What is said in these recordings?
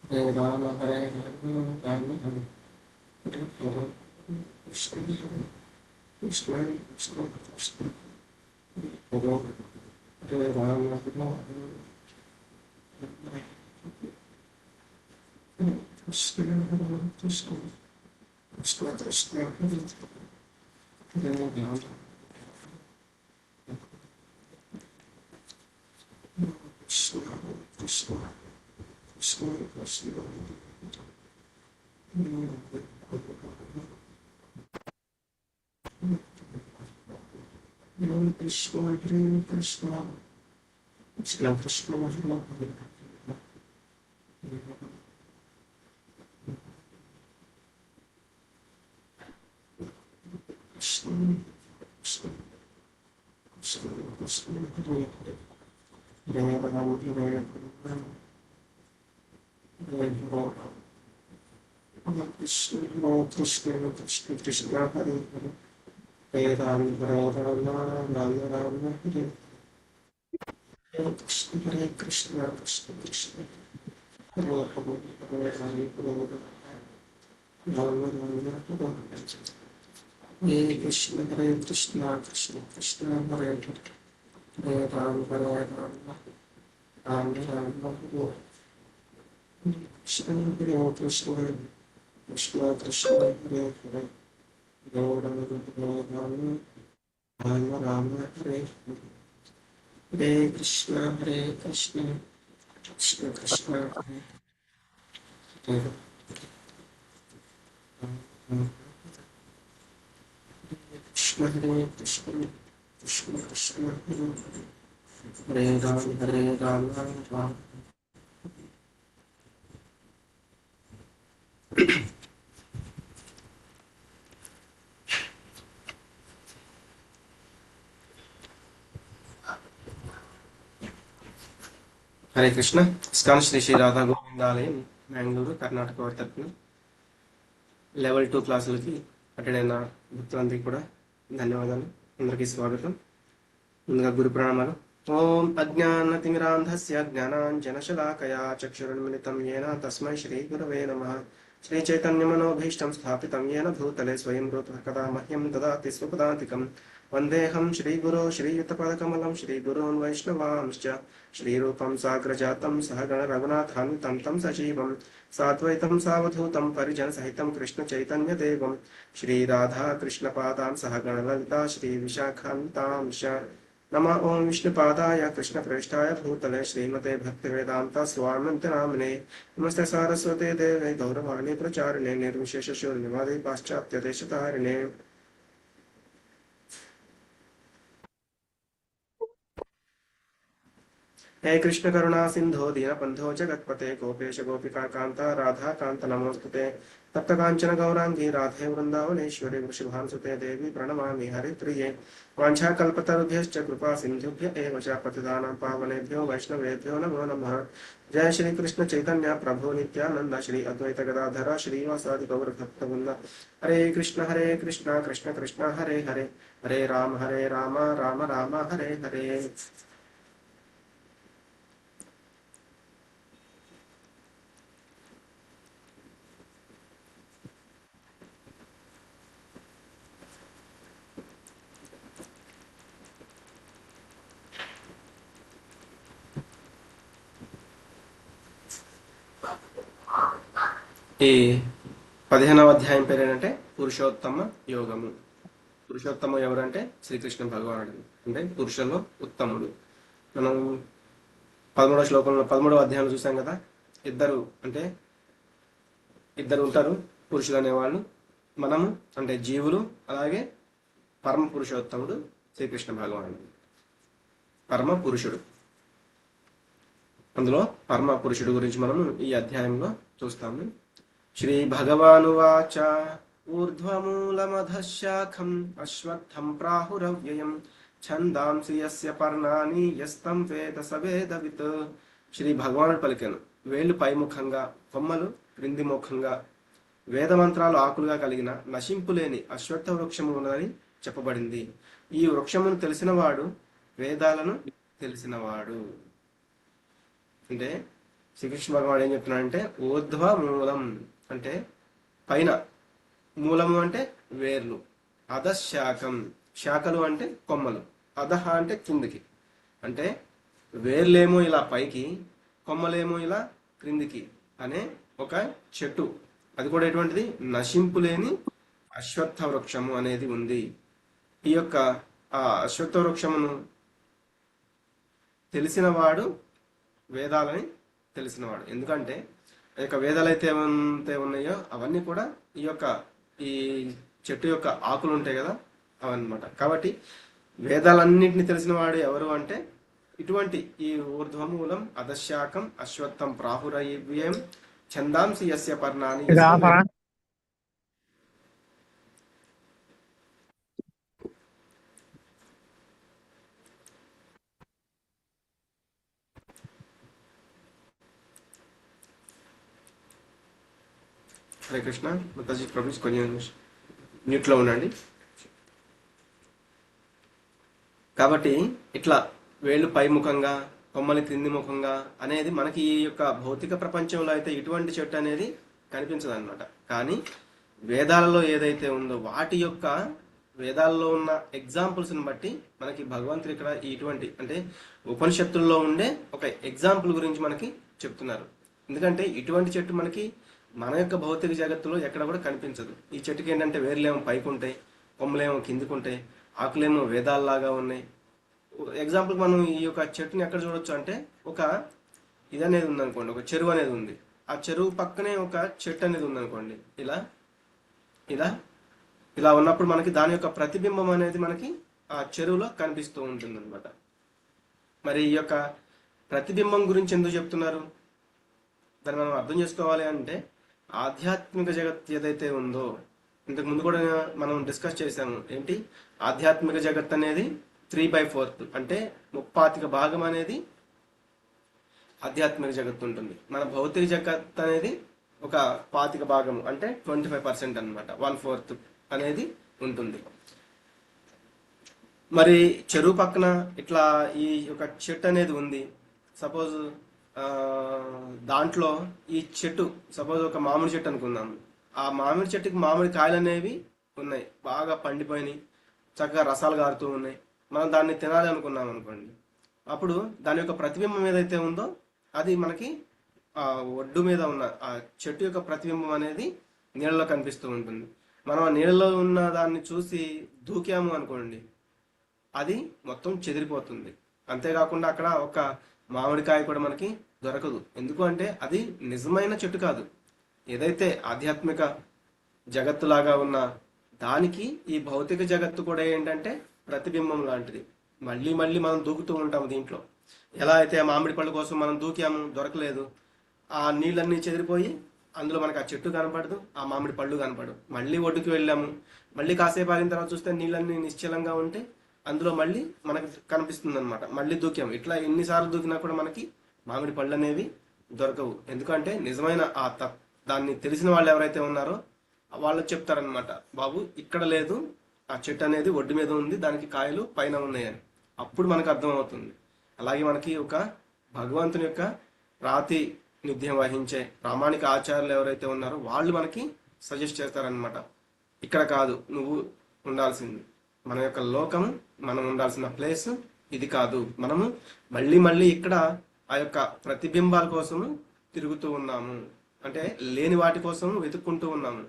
Hare Rama Hare Rama Rama Rama Hare Hare Krishna Krishna Krishna Krishna Hare Hare Rama Hare Krishna Hare Krishna Krishna Krishna Hare Hare Rama Krishna Krishna Krishna Krishna Hare Krishna Hare Krishna Krishna Krishna Hare Krishna Krishna Krishna Krishna Hare Hare Rama Hare Rama Hare Hare Krishna Krishna Krishna Krishna Hare Hare Hare Rama Rama Rama Hare Hare Krishna Krishna Krishna Hare Hare Hare Rama Rama Rama Hare Hare Krishna Krishna Krishna Krishna Hare Hare Hare Rama Rama Rama Rama Hare Krishna Krishna Krishna Krishna Hare Hare Rama Rama Hare Hare Krishna Krishna Krishna Krishna Hare Hare Krishna Krishna Krishna Krishna Hare Hare Rama Rama Hare Krishna. ISKCON Shri Shri Radha గోవిందాలయం Bengaluru Karnataka వారి తరఫున level 2 క్లాసులకి attend అయిన భక్తులందరికీ కూడా ధన్యవాదాలు. అందరికీ స్వాగతం. ముందుగా గురు ప్రణామాలు. ఓం అజ్ఞానతిమిరాంధస్య జ్ఞానాంజనశలాకయా చక్షురున్మిళితం యేన తస్మై శ్రీ గురవే నమః. శ్రీ చైతన్యమనోభీష్టం స్థాపితం యేన భూతలే స్వయం రూపః కదా మహ్యం దదాతి స్వపదాంతికం. వందేహం శ్రీగురో శ్రీయుతపదకమలం శ్రీగురోన్ వైష్ణవాంశ్చ శ్రీరూపం సాగ్రజాతం సహగణ రఘునాథాన్వితం తం సజీవం సాద్వైతం సావధూతం పరిజన సహితం కృష్ణ చైతన్య దేవం శ్రీరాధా కృష్ణ పాదాన్ సహగణ లలితా శ్రీ విశాఖాంతాంశ. నమ ఓం విష్ణుపాదాయ కృష్ణ ప్రేష్ఠాయ భూతలే శ్రీమతే భక్తివేదాంత స్వామింత నామినే నమస్తే సారస్వతే దేవే గౌరవాణి ప్రచారిణే నిర్విశేష శూన్యవాది పాశ్చాత్య దేశతారిణే. हे कृष्ण करुणा सिंधो दीनबंधो जगत्पते गोपेश गोपिका कांता राधा कांत नमोस्तुते. तप्त कांचन गौरांगी राधे वृंदावनेश्वरी वृषभानुसुते देवी प्रणमामि हरिप्रिये. वाञ्छाकल्पतरुभ्यश्च कृपा सिन्धुभ्य एव च पतितानां पावनेभ्यो वैष्णवेभ्यो नमो नमः. जय श्री कृष्ण चैतन्य प्रभु नित्यानंद श्री अद्वैत गदाधर श्रीवासादि गौर भक्तवृंद. हरे कृष्ण कृष्ण कृष्ण हरे हरे हरे राम राम राम हरे हरे. ఈ 15వ అధ్యాయం పేరు ఏంటంటే పురుషోత్తమ యోగము. పురుషోత్తమ ఎవరంటే శ్రీకృష్ణ భగవానుడు, అంటే పురుషుల్లో ఉత్తముడు. మనం 13వ శ్లోకంలో 13వ అధ్యాయం చూసాం కదా. ఇద్దరు ఉంటారు పురుషులు అనేవాళ్ళు, మనము అంటే జీవులు, అలాగే పరమ పురుషోత్తముడు శ్రీకృష్ణ భగవానుడు. పరమ పురుషుడు, అందులో పరమ పురుషుడు గురించి మనం ఈ అధ్యాయంలో చూస్తాము. శ్రీ భగవానువాచ ఊర్ధ్వమూలమధశాఖం అశ్వత్థం ప్రాహురవ్యయం ఛందాంసి యస్య పర్ణాని యస్తం వేద సవేదవిత్. శ్రీ భగవానుడు పలికెను, వేళ్ళు పైముఖంగా, కొమ్మలు క్రింది ముఖంగా, వేదమంత్రాలు ఆకులుగా కలిగిన నశింపులేని అశ్వత్థ వృక్షము ఉన్నదని చెప్పబడింది. ఈ వృక్షమును తెలిసినవాడు వేదాలను తెలిసినవాడు. అంటే శ్రీకృష్ణ భగవాన్ ఏం చెప్తున్నాడంటే ఊర్ధ్వ మూలం అంటే పైన, మూలము అంటే వేర్లు, అధశాఖం శాఖలు అంటే కొమ్మలు, అధహ అంటే కిందికి. అంటే వేర్లేమో ఇలా పైకి, కొమ్మలేమో ఇలా క్రిందికి అనే ఒక చెట్టు, అది కూడా ఎటువంటిది, నశింపు లేని అశ్వత్థ వృక్షము అనేది ఉంది. ఈ యొక్క ఆ అశ్వత్థ వృక్షమును తెలిసినవాడు వేదాలని తెలిసినవాడు. ఎందుకంటే ఆ యొక్క వేదాలు అయితే ఏమైతే ఉన్నాయో అవన్నీ కూడా ఈ యొక్క ఈ చెట్టు యొక్క ఆకులు ఉంటాయి కదా అవన్నమాట. కాబట్టి వేదాలన్నింటినీ తెలిసిన వాడు ఎవరు అంటే ఇటువంటి ఈ ఊర్ధ్వమూలం అధశాఖం అశ్వత్థం ప్రాహురవ్యం ఛందాంసి యస్య పర్ణాని. హరే కృష్ణ. మాతాజీ ప్రభుజీ కొంచెం మ్యూట్లో ఉండండి. కాబట్టి ఇట్లా వేళ్ళు పైముఖంగా, కొమ్మలి క్రింది ముఖంగా అనేది మనకి ఈ యొక్క భౌతిక ప్రపంచంలో అయితే ఇటువంటి చెట్టు అనేది కనిపించదు అనమాట. కానీ వేదాలలో ఏదైతే ఉందో వాటి యొక్క వేదాల్లో ఉన్న ఎగ్జాంపుల్స్ని బట్టి మనకి భగవంతుడు ఇక్కడ ఇటువంటి అంటే ఉపనిషత్తుల్లో ఉండే ఒక ఎగ్జాంపుల్ గురించి మనకి చెప్తున్నారు. ఎందుకంటే ఇటువంటి చెట్టు మనకి మన యొక్క భౌతిక జగత్తులో ఎక్కడ కూడా కనిపించదు. ఈ చెట్టుకి ఏంటంటే వేర్లేమో పైకి ఉంటాయి, కొమ్మలేమో కిందికి ఉంటాయి, ఆకులేమో వేదాల్లాగా ఉన్నాయి. ఎగ్జాంపుల్ మనం ఈ యొక్క చెట్టుని ఎక్కడ చూడొచ్చు అంటే ఒక ఇది అనేది ఉందనుకోండి, ఒక చెరువు అనేది ఉంది. ఆ చెరువు పక్కనే ఒక చెట్టు అనేది ఉందనుకోండి. ఇలా ఇలా ఇలా ఉన్నప్పుడు మనకి దాని యొక్క ప్రతిబింబం అనేది మనకి ఆ చెరువులో కనిపిస్తూ ఉంటుంది అనమాట. మరి ఈ యొక్క ప్రతిబింబం గురించి ఎందుకు చెప్తున్నారు, దాన్ని మనం అర్థం చేసుకోవాలి అంటే ఆధ్యాత్మిక జగత్ ఏదైతే ఉందో, ఇంతకు ముందు కూడా మనం డిస్కస్ చేసాము. ఏంటి ఆధ్యాత్మిక జగత్ అనేది 3/4 అంటే 35 అనేది ఆధ్యాత్మిక జగత్తు ఉంటుంది. మన భౌతిక జగత్ అనేది ఒక 25 అంటే 25% అనమాట, 1/4 అనేది ఉంటుంది. మరి చెరువు పక్కన ఇట్లా ఈ ఒక చెట్టు అనేది ఉంది. సపోజ్ దాంట్లో ఈ చెట్టు సపోజ్ ఒక మామిడి చెట్టు అనుకుందాము. ఆ మామిడి చెట్టుకి మామిడి కాయలు అనేవి ఉన్నాయి, బాగా పండిపోయినాయి, చక్కగా రసాలు గారుతూ ఉన్నాయి. మనం దాన్ని తినాలి అనుకున్నాం అనుకోండి, అప్పుడు దాని యొక్క ప్రతిబింబం ఏదైతే ఉందో అది మనకి ఆ ఒడ్డు మీద ఉన్న ఆ చెట్టు యొక్క ప్రతిబింబం అనేది నీళ్ళలో కనిపిస్తూ ఉంటుంది. మనం ఆ నీళ్ళలో ఉన్న దాన్ని చూసి దూకాము అనుకోండి, అది మొత్తం చెదిరిపోతుంది. అంతేకాకుండా అక్కడ ఒక మామిడికాయ కూడా మనకి దొరకదు. ఎందుకు అంటే అది నిజమైన చెట్టు కాదు. ఏదైతే ఆధ్యాత్మిక జగత్తులాగా ఉన్న దానికి ఈ భౌతిక జగత్తు కూడా ఏంటంటే ప్రతిబింబం లాంటిది. మళ్ళీ మళ్ళీ మనం దూకుతూ ఉంటాము దీంట్లో. ఎలా అయితే ఆ మామిడి పళ్ళ కోసం మనం దూకాము, దొరకలేదు, ఆ నీళ్ళన్నీ చెదిరిపోయి అందులో మనకు ఆ చెట్టు కనపడదు, ఆ మామిడి పళ్ళు కనపడదు. మళ్ళీ ఒడ్డుకి వెళ్ళాము, మళ్ళీ కాసేపు ఆగిన తర్వాత చూస్తే నీళ్ళన్నీ నిశ్చలంగా ఉంటే అందులో మళ్ళీ మనకు కనిపిస్తుంది అనమాట. మళ్ళీ దూకాము. ఇట్లా ఎన్నిసార్లు దూకినా కూడా మనకి మామిడి పళ్ళు అనేవి దొరకవు. ఎందుకంటే నిజమైన ఆ దాన్ని తెలిసిన వాళ్ళు ఎవరైతే ఉన్నారో వాళ్ళు చెప్తారనమాట, బాబు ఇక్కడ లేదు, ఆ చెట్టు అనేది ఒడ్డు మీద ఉంది, దానికి కాయలు పైన ఉన్నాయని. అప్పుడు మనకు అర్థమవుతుంది. అలాగే మనకి ఒక భగవంతుని యొక్క ప్రాతినిధ్యం వహించే ప్రామాణిక ఆచార్యులు ఎవరైతే ఉన్నారో వాళ్ళు మనకి సజెస్ట్ చేస్తారనమాట, ఇక్కడ కాదు నువ్వు ఉండాల్సింది, మన యొక్క లోకం, మనం ఉండాల్సిన ప్లేస్ ఇది కాదు, మనము మళ్ళీ మళ్ళీ ఇక్కడ ఆ యొక్క ప్రతిబింబాల కోసము తిరుగుతూ ఉన్నాము, అంటే లేని వాటి కోసం వెతుక్కుంటూ ఉన్నాము.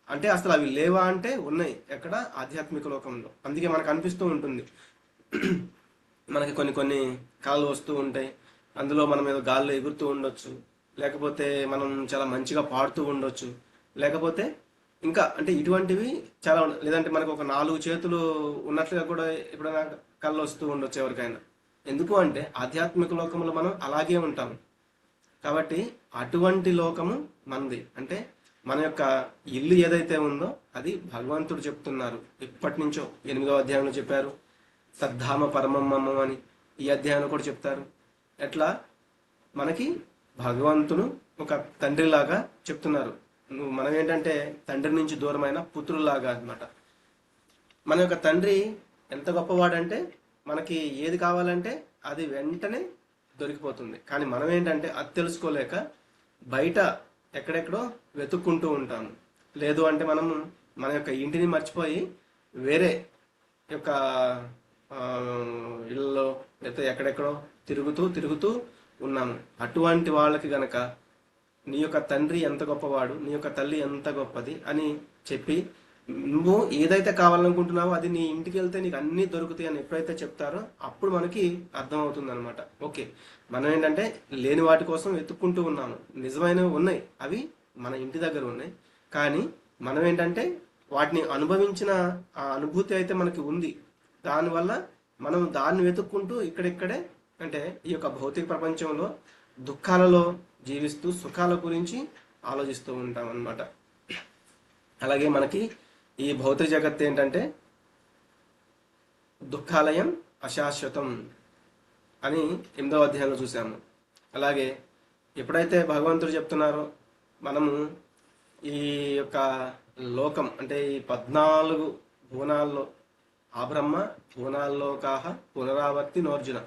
అంటే అసలు అవి లేవా అంటే ఉన్నాయి, ఎక్కడ ఆధ్యాత్మిక లోకంలో. అందుకే మనకు అనిపిస్తూ ఉంటుంది, మనకి కొన్ని కొన్ని కళలు వస్తూ ఉంటాయి, అందులో మనం ఏదో గాల్లో ఎగురుతూ ఉండొచ్చు, లేకపోతే మనం చాలా మంచిగా పాడుతూ ఉండొచ్చు, లేకపోతే ఇంకా అంటే ఇటువంటివి చాలా లేదంటే మనకు ఒక 4 చేతులు ఉన్నట్లుగా కూడా ఎప్పుడైనా కళ్ళు వస్తూ ఉండొచ్చు ఎవరికైనా. ఎందుకు అంటే ఆధ్యాత్మిక లోకంలో మనం అలాగే ఉంటాము. కాబట్టి అటువంటి లోకము మనది. అంటే మన యొక్క ఇల్లు ఏదైతే ఉందో అది భగవంతుడు చెప్తున్నారు. ఇప్పటి నుంచో 8వ అధ్యాయంలో చెప్పారు, సద్ధామ పరమమ్మం అని. ఈ అధ్యాయంలో కూడా చెప్తారు. ఎట్లా మనకి భగవంతుడు ఒక తండ్రిలాగా చెప్తున్నారు. మనం ఏంటంటే తండ్రి నుంచి దూరమైన పుత్రులాగా అనమాట. మన యొక్క తండ్రి ఎంత గొప్పవాడంటే మనకి ఏది కావాలంటే అది వెంటనే దొరికిపోతుంది. కానీ మనం ఏంటంటే అది తెలుసుకోలేక బయట ఎక్కడెక్కడో వెతుక్కుంటూ ఉంటాము. లేదు అంటే మనము మన యొక్క ఇంటిని మర్చిపోయి వేరే యొక్క ఆ, ఇళ్ళలో లేకపోతే ఎక్కడెక్కడో తిరుగుతూ తిరుగుతూ ఉన్నాము. అటువంటి వాళ్ళకి గనక నీ యొక్క తండ్రి ఎంత గొప్పవాడు, నీ యొక్క తల్లి ఎంత గొప్పది అని చెప్పి నువ్వు ఏదైతే కావాలనుకుంటున్నావో అది నీ ఇంటికి వెళ్తే నీకు అన్నీ దొరుకుతాయి అని ఎప్పుడైతే చెప్తారో అప్పుడు మనకి అర్థమవుతుంది అనమాట. ఓకే, మనం ఏంటంటే లేని వాటి కోసం వెతుక్కుంటూ ఉన్నాము. నిజమైనవి ఉన్నాయి, అవి మన ఇంటి దగ్గర ఉన్నాయి. కానీ మనం ఏంటంటే వాటిని అనుభవించిన ఆ అనుభూతి అయితే మనకి ఉంది. దానివల్ల మనం దాన్ని వెతుక్కుంటూ ఇక్కడిక్కడే అంటే ఈ యొక్క భౌతిక ప్రపంచంలో దుఃఖాలలో జీవిస్తూ సుఖాల గురించి ఆలోచిస్తూ ఉంటాం అన్నమాట. అలాగే మనకి ఈ భౌతిక జగత్ ఏంటంటే దుఃఖాలయం అశాశ్వతం అని 8వ అధ్యాయంలో చూసాము. అలాగే ఎప్పుడైతే భగవంతుడు చెప్తున్నారో మనము ఈ యొక్క లోకం అంటే ఈ 14 భువనాల్లో ఆ బ్రహ్మ భువనాల్లో కాహ పునరావర్తి నోర్జున.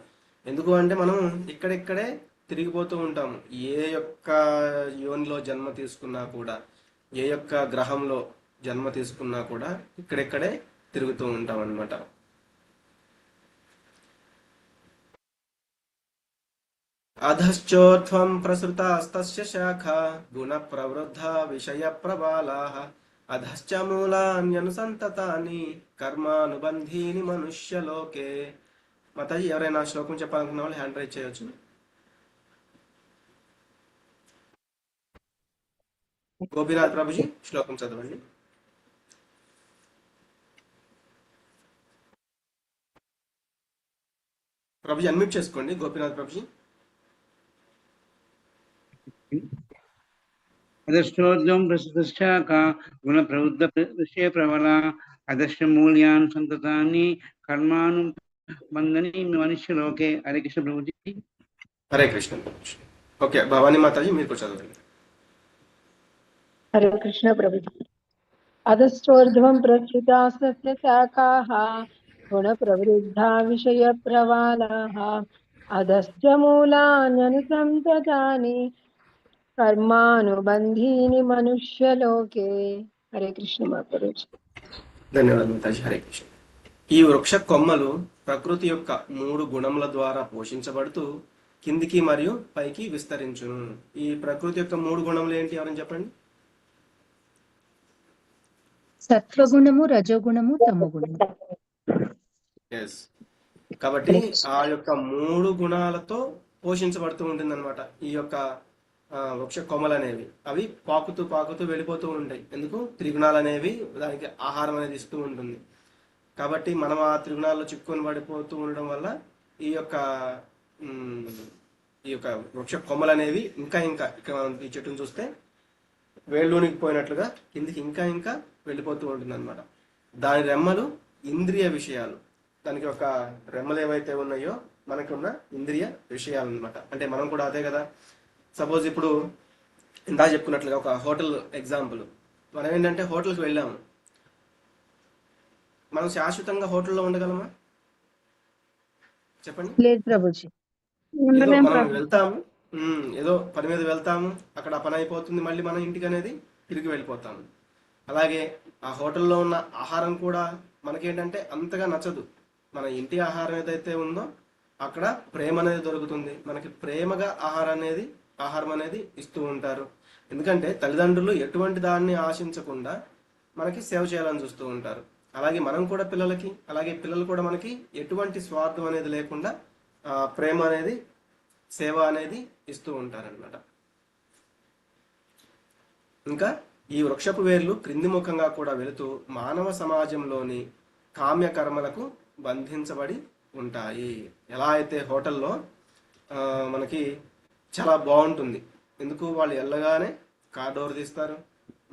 ఎందుకు అంటే మనం ఇక్కడిక్కడే తిరిగిపోతూ ఉంటాము. ఏ యొక్క యోనిలో జన్మ తీసుకున్నా కూడా, ఏ యొక్క గ్రహంలో జన్మ తీసుకున్నా కూడా ఇక్కడెక్కడే తిరుగుతూ ఉంటాం అన్నమాట. అధశ్చోర్ధ్వం ప్రసృతాస్తస్య శాఖా గుణ ప్రవృద్ధ విషయ ప్రబాలాః అధశ్చ మూలాన్యనుసంతతాని కర్మానుబంధీని మనుష్యలోకే. మాతాజీ ఎవరైనా శ్లోకం చెప్పాలనుకున్న వాళ్ళు హ్యాండ్ రైజ్ చేయొచ్చు. గోపీనాథ్ ప్రభుజీ శ్లోకం చదవండి. ప్రభుజీ అన్మ్యూట్ చేసుకోండి. గోపీనాథ్ ప్రభుజీ. అదశ్చోర్ధ్వం ప్రసృతశ్చాక గుణ ప్రవృద్ధ విషయ ప్రబల అదశ్చ మూల్యాన్ సంతతాన్ని కర్మాను బంధని మనుష్యలోకే. హరే కృష్ణ ప్రభుజీ. హరే కృష్ణ ప్రభుజీ. ఓకే, భవానీ మాతాజీ మీరు కూడా చదవండి. హరే కృష్ణ ప్రభుజీ. అధశ్చోర్ధ్వం ప్రసృతాస్తస్య శాఖాః గుణ ప్రవృద్ధా విషయ ప్రవాలాః అధశ్చ మూలాన్యనుసంతతాని కర్మానుబంధీని మనుష్యలోకే. హరే కృష్ణ మాతాజీ. ధన్యవాదాలు మాతాజీ. హరే కృష్ణ. ఈ వృక్ష కొమ్మలు ప్రకృతి యొక్క 3 గుణముల ద్వారా పోషించబడుతూ కిందికి మరియు పైకి విస్తరించును. ఈ ప్రకృతి యొక్క 3 గుణములు ఏంటి, ఎవరైనా చెప్పండి. సత్వగుణము, రజోగుణము, తమోగుణము. ఎస్, కాబట్టి ఆ యొక్క 3 గుణాలతో పోషించబడుతూ ఉంటుంది అనమాట ఈ యొక్క వృక్ష కొమ్మలు అనేవి. అవి పాకుతూ పాకుతూ వెళ్ళిపోతూ ఉంటాయి. ఎందుకు? త్రిగుణాలు అనేవి దానికి ఆహారం అనేది ఇస్తూ ఉంటుంది. కాబట్టి మనం ఆ త్రిగుణాల్లో చిక్కుకొని పడిపోతూ ఉండడం వల్ల ఈ యొక్క వృక్ష కొమ్మలు అనేవి ఇంకా ఇంకా ఇక్కడ ఈ చెట్టును చూస్తే వేళ్ళూనికి పోయినట్లుగా కిందికి ఇంకా ఇంకా వెళ్ళిపోతూ ఉంటుంది అనమాట. దాని రెమ్మలు ఇంద్రియ విషయాలు. దానికి ఒక రెమ్మలు ఏవైతే ఉన్నాయో మనకి ఉన్న ఇంద్రియ విషయాలు అనమాట. అంటే మనం కూడా అదే కదా. సపోజ్ ఇప్పుడు ఇందా చెప్పుకున్నట్లుగా ఒక హోటల్ ఎగ్జాంపుల్. మనం ఏంటంటే హోటల్కి వెళ్ళాము, మనం శాశ్వతంగా హోటల్లో ఉండగలమా చెప్పండి? లేదు ప్రభుజీ. ఏదో మనం వెళ్తాము, ఏదో పని మీద వెళ్తాము, అక్కడ ఆ పని అయిపోతుంది, మళ్ళీ మన ఇంటికి అనేది తిరిగి వెళ్ళిపోతాము. అలాగే ఆ హోటల్లో ఉన్న ఆహారం కూడా మనకేంటంటే అంతగా నచ్చదు. మన ఇంటి ఆహారం ఏదైతే ఉందో అక్కడ ప్రేమ అనేది దొరుకుతుంది. మనకి ప్రేమగా ఆహారం అనేది ఇస్తూ ఉంటారు. ఎందుకంటే తల్లిదండ్రులు ఎటువంటి దాన్ని ఆశించకుండా మనకి సేవ చేయాలని చూస్తూ ఉంటారు. అలాగే మనం కూడా పిల్లలకి, అలాగే పిల్లలు కూడా మనకి ఎటువంటి స్వార్థం అనేది లేకుండా ప్రేమ అనేది, సేవ అనేది ఇస్తూ ఉంటారనమాట. ఇంకా ఈ వృక్షపు వేర్లు క్రింది ముఖంగా కూడా వెళుతూ మానవ సమాజంలోని కామ్య కర్మలకు బంధించబడి ఉంటాయి. ఎలా అయితే హోటల్లో మనకి చాలా బాగుంటుంది. ఎందుకు? వాళ్ళు వెళ్ళగానే కార్ డోర్ తీస్తారు,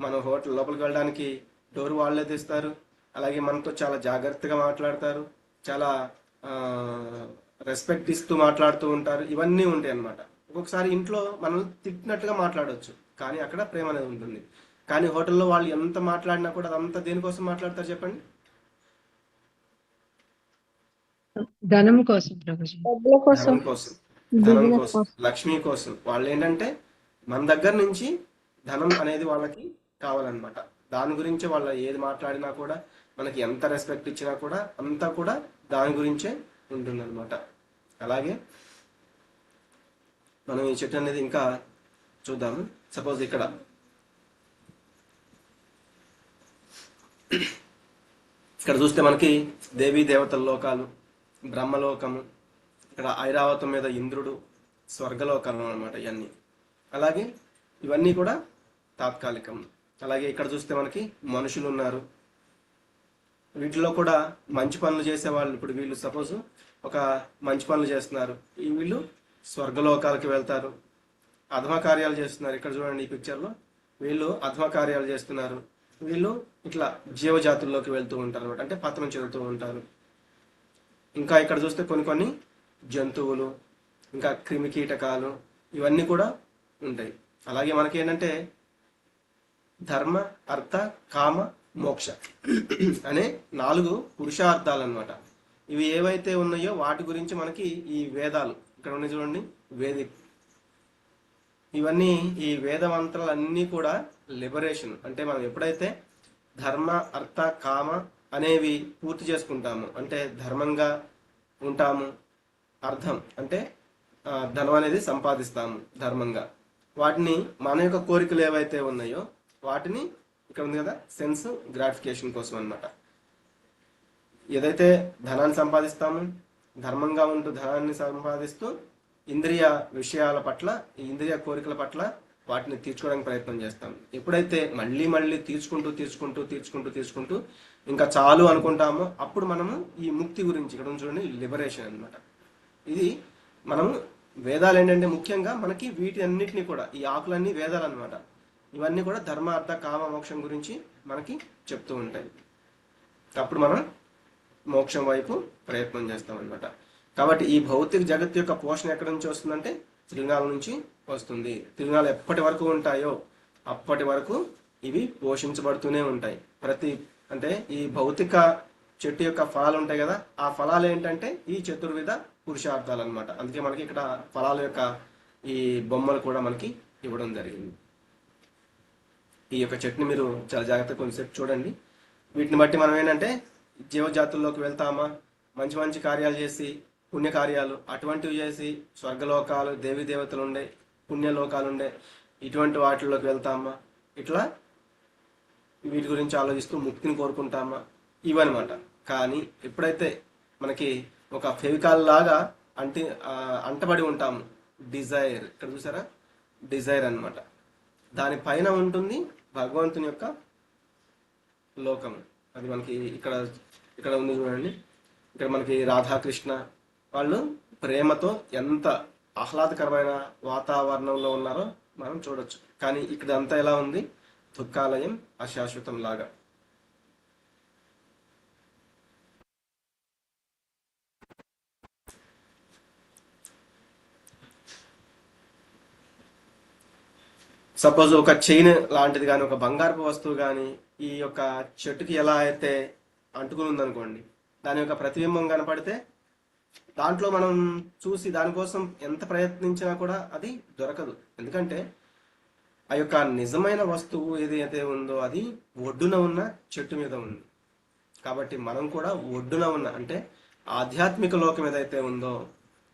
మన హోటల్ లోపలికి వెళ్ళడానికి డోర్ వాళ్ళే తీస్తారు. అలాగే మనతో చాలా జాగ్రత్తగా మాట్లాడతారు, చాలా రెస్పెక్ట్ ఇస్తూ మాట్లాడుతూ ఉంటారు. ఇవన్నీ ఉంటాయి అన్నమాట. ఒక్కొక్కసారి ఇంట్లో మనల్ని తిట్టినట్టుగా మాట్లాడవచ్చు, కానీ అక్కడ ప్రేమ అనేది ఉంటుంది. కానీ హోటల్లో వాళ్ళు ఎంత మాట్లాడినా కూడా అదంతా దేనికోసం మాట్లాడతారు చెప్పండి? ధనం కోసం ప్రభుజీ. ధనం కోసం. ధనం బిజినెస్ కోసం, కోసం. లక్ష్మి కోసం. వాళ్ళు ఏంటంటే మన దగ్గర నుంచి ధనం అనేది వాళ్ళకి కావాలన్నమాట. దాని గురించి వాళ్ళు ఏది మాట్లాడినా కూడా, మనకి ఎంత రెస్పెక్ట్ ఇచ్చినా కూడా అంతా కూడా దాని గురించే ఉంటుందన్నమాట. అలాగే మనం ఈ చెట్టు అనేది ఇంకా చూద్దాము. సపోజ్ ఇక్కడ చూస్తే మనకి దేవీ దేవతల లోకాలు, బ్రహ్మలోకము, ఇక్కడ ఐరావతం మీద ఇంద్రుడు, స్వర్గలోకాలు అన్నమాట ఇవన్నీ. అలాగే ఇవన్నీ కూడా తాత్కాలికం. అలాగే ఇక్కడ చూస్తే మనకి మనుషులు ఉన్నారు. వీటిలో కూడా మంచి పనులు చేసే వాళ్ళు, ఇప్పుడు వీళ్ళు సపోజ్ ఒక మంచి పనులు చేస్తున్నారు, వీళ్ళు స్వర్గలోకాలకి వెళ్తారు. అధమ కార్యాలు చేస్తున్నారు, ఇక్కడ చూడండి ఈ పిక్చర్లో వీళ్ళు అధమ కార్యాలు చేస్తున్నారు. వీళ్ళు ఇట్లా జీవజాతుల్లోకి వెళ్తూ ఉంటారు అనమాట, అంటే పతనం చెందుతూ ఉంటారు. ఇంకా ఇక్కడ చూస్తే కొన్ని కొన్ని జంతువులు, ఇంకా క్రిమి కీటకాలు, ఇవన్నీ కూడా ఉంటాయి. అలాగే మనకి ఏంటంటే ధర్మ, అర్థ, కామ, మోక్ష అనే 4 పురుషార్థాలు అనమాట. ఇవి ఏవైతే ఉన్నాయో వాటి గురించి మనకి ఈ వేదాలు ఇక్కడ ఉన్నాయి చూడండి, వేదిక్, ఇవన్నీ ఈ వేద మంత్రాలన్నీ కూడా లిబరేషన్. అంటే మనం ఎప్పుడైతే ధర్మ, అర్థ, కామ అనేవి పూర్తి చేసుకుంటాము, అంటే ధర్మంగా ఉంటాము, అర్థం అంటే ధనం అనేది సంపాదిస్తాము ధర్మంగా, వాటిని మన యొక్క కోరికలు ఏవైతే ఉన్నాయో వాటిని ఇక్కడ ఉంది కదా సెన్స్ గ్రాటిఫికేషన్ కోసం అన్నమాట. ఏదైతే ధనాన్ని సంపాదిస్తామో ధర్మంగా ఉంటూ ధనాన్ని సంపాదిస్తూ ఇంద్రియ విషయాల పట్ల, ఈ ఇంద్రియ కోరికల పట్ల వాటిని తీర్చుకోవడానికి ప్రయత్నం చేస్తాం. ఎప్పుడైతే మళ్ళీ మళ్ళీ తీర్చుకుంటూ ఇంకా చాలు అనుకుంటామో అప్పుడు మనము ఈ ముక్తి గురించి ఇక్కడ చూడండి లిబరేషన్ అన్నమాట. ఇది మనము వేదాలు ఏంటంటే ముఖ్యంగా మనకి వీటి అన్నిటినీ కూడా, ఈ ఆకులన్నీ వేదాలు అన్నమాట. ఇవన్నీ కూడా ధర్మ, అర్థ, కామ, మోక్షం గురించి మనకి చెప్తూ ఉంటాయి. అప్పుడు మనం మోక్షం వైపు ప్రయత్నం చేస్తాం అన్నమాట. కాబట్టి ఈ భౌతిక జగత్తు యొక్క పోషణ ఎక్కడి నుంచి వస్తుందంటే త్రిగుణాల నుంచి వస్తుంది. త్రిగుణాలు ఎప్పటి వరకు ఉంటాయో అప్పటి వరకు ఇవి పోషించబడుతూనే ఉంటాయి. అంటే ఈ భౌతిక చెట్టు యొక్క ఫలాలు ఉంటాయి కదా, ఆ ఫలాలు ఏంటంటే ఈ చతుర్విధ పురుషార్థాలు అన్నమాట. అందుకే మనకి ఇక్కడ ఫలాల యొక్క ఈ బొమ్మలు కూడా మనకి ఇవ్వడం జరిగింది. ఈ యొక్క చెట్టుని మీరు చాలా జాగ్రత్తగా కొంచెంసేపు చూడండి. వీటిని బట్టి మనం ఏంటంటే జీవజాతుల్లోకి వెళ్తామా, మంచి మంచి కార్యాలు చేసి, పుణ్యకార్యాలు అటువంటివి చేసి స్వర్గలోకాలు, దేవీ దేవతలు ఉండే పుణ్యలోకాలు ఉండే ఇటువంటి వాటిల్లోకి వెళ్తామా, ఇట్లా వీటి గురించి ఆలోచిస్తూ ముక్తిని కోరుకుంటామా, ఇవన్నమాట. కానీ ఎప్పుడైతే మనకి ఒక ఫెవికాల్ లాగా అంటబడి ఉంటాము, డిజైర్, ఇక్కడ చూసారా డిజైర్ అన్నమాట, దానిపైన ఉంటుంది భగవంతుని యొక్క లోకం. అది మనకి ఇక్కడ ఉంది చూడండి. ఇక్కడ మనకి రాధాకృష్ణ వాళ్ళు ప్రేమతో ఎంత ఆహ్లాదకరమైన వాతావరణంలో ఉన్నారో మనం చూడొచ్చు. కానీ ఇక్కడ అంతా ఎలా ఉంది, దుఃఖాలయం, అశాశ్వతం లాగా. సపోజ్ ఒక చైన్ లాంటిది కానీ, ఒక బంగారపు వస్తువు కానీ ఈ యొక్క చెట్టుకి ఎలా అయితే అంటుకుని ఉందనుకోండి, దాని యొక్క ప్రతిబింబం కనపడితే దాంట్లో మనం చూసి దానికోసం ఎంత ప్రయత్నించినా కూడా అది దొరకదు. ఎందుకంటే ఆ యొక్క నిజమైన వస్తువు ఏదైతే ఉందో అది ఒడ్డున ఉన్న చెట్టు మీద ఉంది. కాబట్టి మనం కూడా ఒడ్డున ఉన్న, అంటే ఆధ్యాత్మిక లోకం ఏదైతే ఉందో,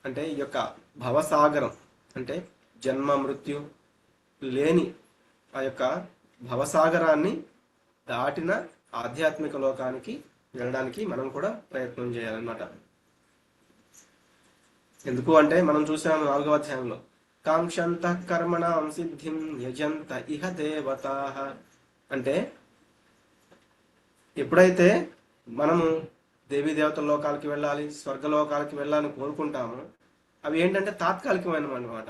అంటే ఈ యొక్క భవసాగరం, అంటే జన్మ మృత్యు లేని ఆ యొక్క భవసాగరాన్ని దాటిన ఆధ్యాత్మిక లోకానికి వెళ్ళడానికి మనం కూడా ప్రయత్నం చేయాలన్నమాట. ఎందుకు అంటే మనం చూసాము 4వ అధ్యాయంలో, కాంక్షంత కర్మణాం సిద్ధిం యజంత ఇహ దేవతాః. అంటే ఎప్పుడైతే మనము దేవీ దేవతల లోకాలకి వెళ్ళాలి, స్వర్గలోకాలకి వెళ్ళాలని కోరుకుంటామో అవి ఏంటంటే తాత్కాలికమైన అన్నమాట.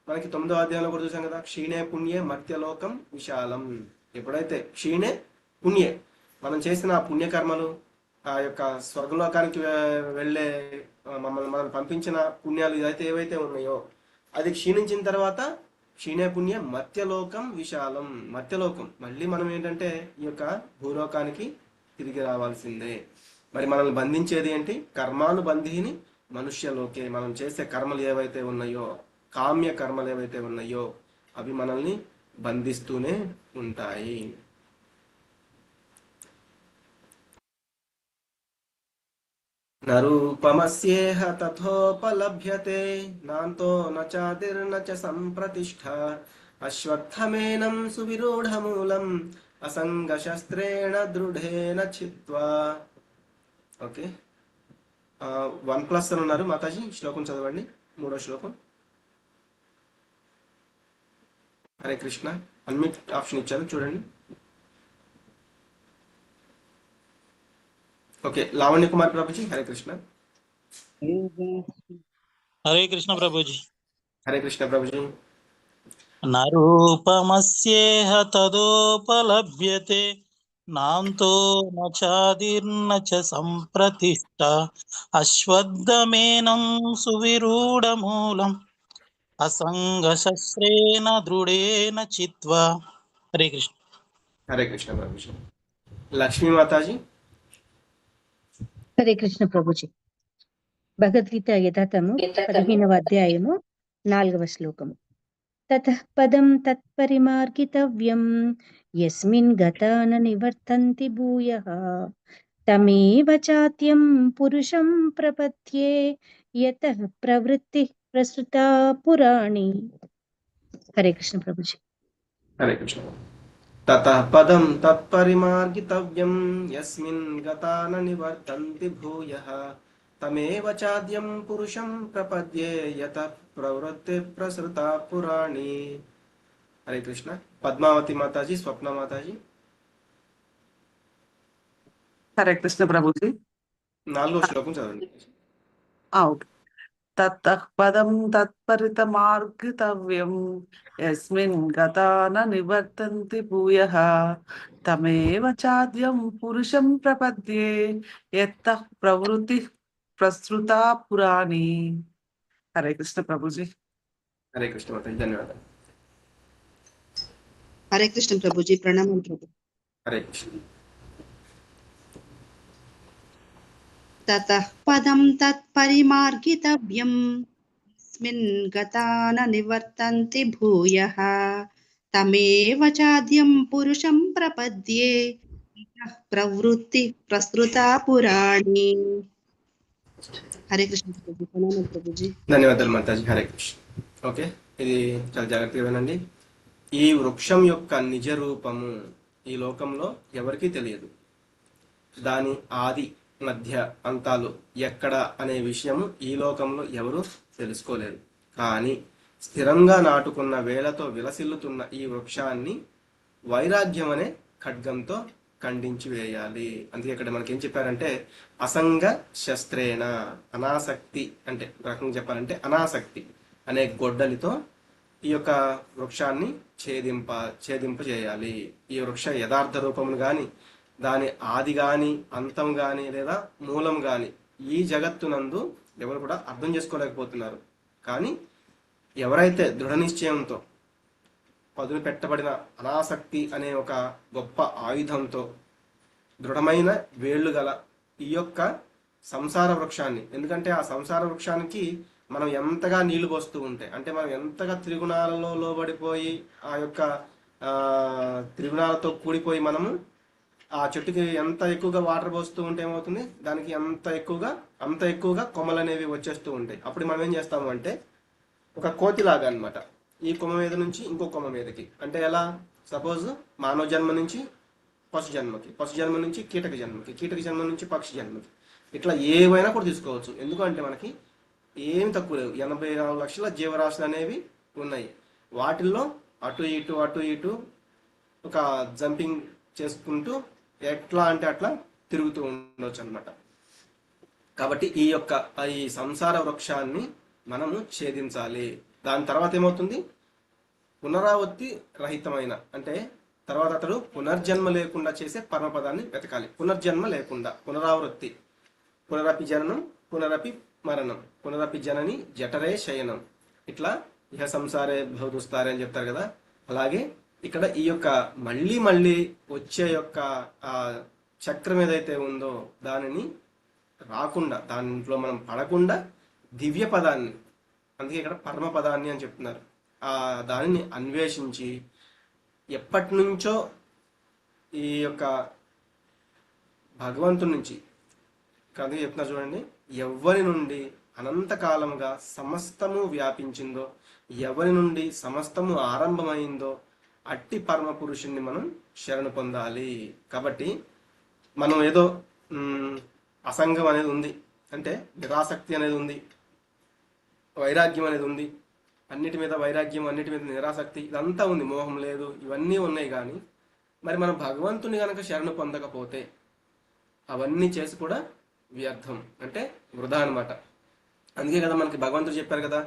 మనకి 9వ అధ్యాయంలో కూడా చూసాం కదా, క్షీణే పుణ్యే మర్త్యలోకం విశాలం. ఎప్పుడైతే క్షీణే పుణ్యే, మనం చేసిన ఆ పుణ్యకర్మలు, ఆ యొక్క స్వర్గలోకానికి వెళ్ళే మనం పంపించిన పుణ్యాలు ఇదైతే ఏవైతే ఉన్నాయో అది క్షీణించిన తర్వాత క్షీణే పుణ్య మర్త్యలోకం విశాలం. మర్త్యలోకం మళ్ళీ మనం ఏంటంటే ఈ యొక్క భూలోకానికి తిరిగి రావాల్సిందే. మరి మనల్ని బంధించేది ఏంటి, కర్మానుబంధిని మనుష్యలోకే మనం చేసే కర్మలు ఏవైతే ఉన్నాయో, కామ్య కర్మలు ఏవైతే ఉన్నాయో అవి మనల్ని బంధిస్తూనే ఉంటాయి. నరూపమస్యేహ తథోపలభ్యతే నాంతో న చాదిర్న చ సంప్రతిష్ఠ అశ్వత్థమేనం సువిరూఢమూలం అసంగశస్త్రేణ దృఢేన చిత్వా. ఓకే, 1+ అని ఉన్నారు మాతాజీ, శ్లోకం చదవండి, 3వ శ్లోకం. హరే కృష్ణ. అన్మిట్ ఆప్షన్ ఇచ్చారు చూడండి. ఓకే, లావణ్య కుమార్ ప్రభుజీ. హరే కృష్ణ. హరే కృష్ణ ప్రభుజీ. హరే కృష్ణ ప్రభుజీ. నరూపమస్యేహ తదోపలభ్యతే నాంతో న చాదిర్న చ సంప్రతిష్ఠ అశ్వత్థమేనం సువిరూఢమూలం అసంగశస్త్రేణ దృఢేన చిత్వా. హరే కృష్ణ. హరే కృష్ణ ప్రభుజీ. లక్ష్మీ మాతాజీ. హరే కృష్ణ ప్రభుజీ. భగవద్గీత యథాతము 15వ అధ్యాయము 4వ శ్లోకము. తతః పదం తత్పరిమార్గితవ్యం యస్మిన్ గతా న నివర్తంతి భూయః తమేవ చాత్యం పురుషం ప్రపద్యే యతః ప్రవృత్తి ప్రస్తుతా పురాణి. హరే కృష్ణ ప్రభుజీ. హరే కృష్ణ. తతః పదం తత్పరిమార్గితవ్యం యస్మిన్ గతా న నివర్తంతి భూయః తమేవ చాద్యం పురుషం ప్రపద్యే యతః ప్రవృత్తి ప్రసృతా పురాణి. హరే కృష్ణ. పద్మావతి మాతాజీ, స్వప్న మాతాజీ. హరే కృష్ణ ప్రభుజీ. 4వ శ్లోకం చదవండి. ఓకే. తతః పదం తత్పరితమార్గితవ్యం యస్మిన్ గతా న నివర్తంతి భూయః తమేవ చాద్యం పురుషం ప్రపద్యే యతః ప్రవృత్తి ప్రసృతా పురాణి. హరే కృష్ణ ప్రభుజీ. హరే కృష్ణ మాతాజీ, ధన్యవాదాలు. హరే కృష్ణ ప్రభుజీ. ప్రణామం ప్రభు. హరే కృష్ణ. తతః పదం తత్పరిమార్గితవ్యం యస్మిన్ గతా న నివర్తంతి భూయః తమేవ చాద్యం పురుషం ప్రపద్యే యతః ప్రవృత్తి ప్రసృతా పురాణి. హరే కృష్ణ ప్రభుజీ. ప్రణామం ప్రభుజీ. ధన్యవాదాలు మాతాజీ. హరే కృష్ణ. ఓకే, ఇది చాలా జాగ్రత్తగా వినండి. ఈ వృక్షం యొక్క నిజ రూపము ఈ లోకంలో ఎవరికీ తెలియదు. దాని ఆది మధ్య అంతాలు ఎక్కడ అనే విషయము ఈ లోకంలో ఎవరు తెలుసుకోలేరు. కానీ స్థిరంగా నాటుకున్న వేలతో విలసిల్లుతున్న ఈ వృక్షాన్ని వైరాగ్యం అనే ఖడ్గంతో ఖండించి వేయాలి. అందుకే ఇక్కడ మనకి ఏం చెప్పారంటే అసంగ శస్త్రేణ, అనాసక్తి అంటే రకంగా చెప్పాలంటే అనాసక్తి అనే గొడ్డలితో ఈ యొక్క వృక్షాన్ని ఛేదింపజేయాలి. ఈ వృక్ష యథార్థ రూపమును గాని, దాని ఆది గాని, అంతం గాని, లేదా మూలం గాని ఈ జగత్తునందు ఎవరు కూడా అర్థం చేసుకోలేకపోతున్నారు. కానీ ఎవరైతే దృఢ నిశ్చయంతో పదును పెట్టబడిన అనాసక్తి అనే ఒక గొప్ప ఆయుధంతో దృఢమైన వేళ్లు గల ఈ యొక్క సంసార వృక్షాన్ని, ఎందుకంటే ఆ సంసార వృక్షానికి మనం ఎంతగా నీళ్లు పోస్తూ ఉంటే, అంటే మనం ఎంతగా త్రిగుణాలలో లోబడిపోయి ఆ యొక్క త్రిగుణాలతో కూడిపోయి మనము ఆ చెట్టుకి ఎంత ఎక్కువగా వాటర్ పోస్తూ ఉంటే ఏమవుతుంది, దానికి అంత ఎక్కువగా కొమ్మలు అనేవి వచ్చేస్తూ ఉంటాయి. అప్పుడు మనం ఏం చేస్తాము అంటే ఒక కోతిలాగా అన్నమాట, ఈ కొమ్మ మీద నుంచి ఇంకో కొమ్మ మీదకి, అంటే ఎలా, సపోజ్ మానవ జన్మ నుంచి పశు జన్మకి, పశు జన్మ నుంచి కీటక జన్మకి, కీటక జన్మ నుంచి పక్షి జన్మకి, ఇట్లా ఏవైనా కూడా తీసుకోవచ్చు. ఎందుకంటే మనకి ఏమి తక్కువ లేవు, 84 లక్షల జీవరాశులు అనేవి ఉన్నాయి. వాటిల్లో అటు ఇటు ఒక జంపింగ్ చేసుకుంటూ ఎట్లా అంటే అట్లా తిరుగుతూ ఉండవచ్చు అనమాట. కాబట్టి ఈ సంసార వృక్షాన్ని మనము ఛేదించాలి. దాని తర్వాత ఏమవుతుంది, పునరావృత్తి రహితమైన, అంటే తర్వాత అతడు పునర్జన్మ లేకుండా చేసే పరమపదాన్ని వెతకాలి. పునర్జన్మ లేకుండా, పునరావృత్తి, పునరపి జననం పునరపి మరణం, పునరపి జనని జఠరే శయనం, ఇట్లా ఇహ సంసారే భవదుస్తారే అని చెప్తారు కదా. అలాగే ఇక్కడ ఈ యొక్క మళ్ళీ వచ్చే యొక్క ఆ చక్రం ఏదైతే ఉందో దానిని రాకుండా, దాంట్లో మనం పడకుండా దివ్య పదాన్ని, అందుకే ఇక్కడ పరమ పదాన్ని అని చెప్తున్నారు, ఆ దానిని అన్వేషించి ఎప్పటి నుంచో ఈ యొక్క భగవంతుడి నుంచి, అందుకే చెప్తున్నారు చూడండి, ఎవరి నుండి అనంతకాలముగా సమస్తము వ్యాపించిందో, ఎవరి నుండి సమస్తము ఆరంభమైందో అట్టి పరమ పురుషుణ్ణి మనం శరణు పొందాలి. కాబట్టి మనం ఏదో అసంగం అనేది ఉంది, అంటే నిరాసక్తి అనేది ఉంది, వైరాగ్యం అనేది ఉంది, అన్నిటి మీద వైరాగ్యం, అన్నిటి మీద నిరాసక్తి, ఇదంతా ఉంది, మోహం లేదు, ఇవన్నీ ఉన్నాయి. కానీ మరి మనం భగవంతుని కనుక శరణు పొందకపోతే అవన్నీ చేసి కూడా వ్యర్థం, అంటే వృధా అనమాట. అందుకే కదా మనకి భగవంతుడు చెప్పారు కదా,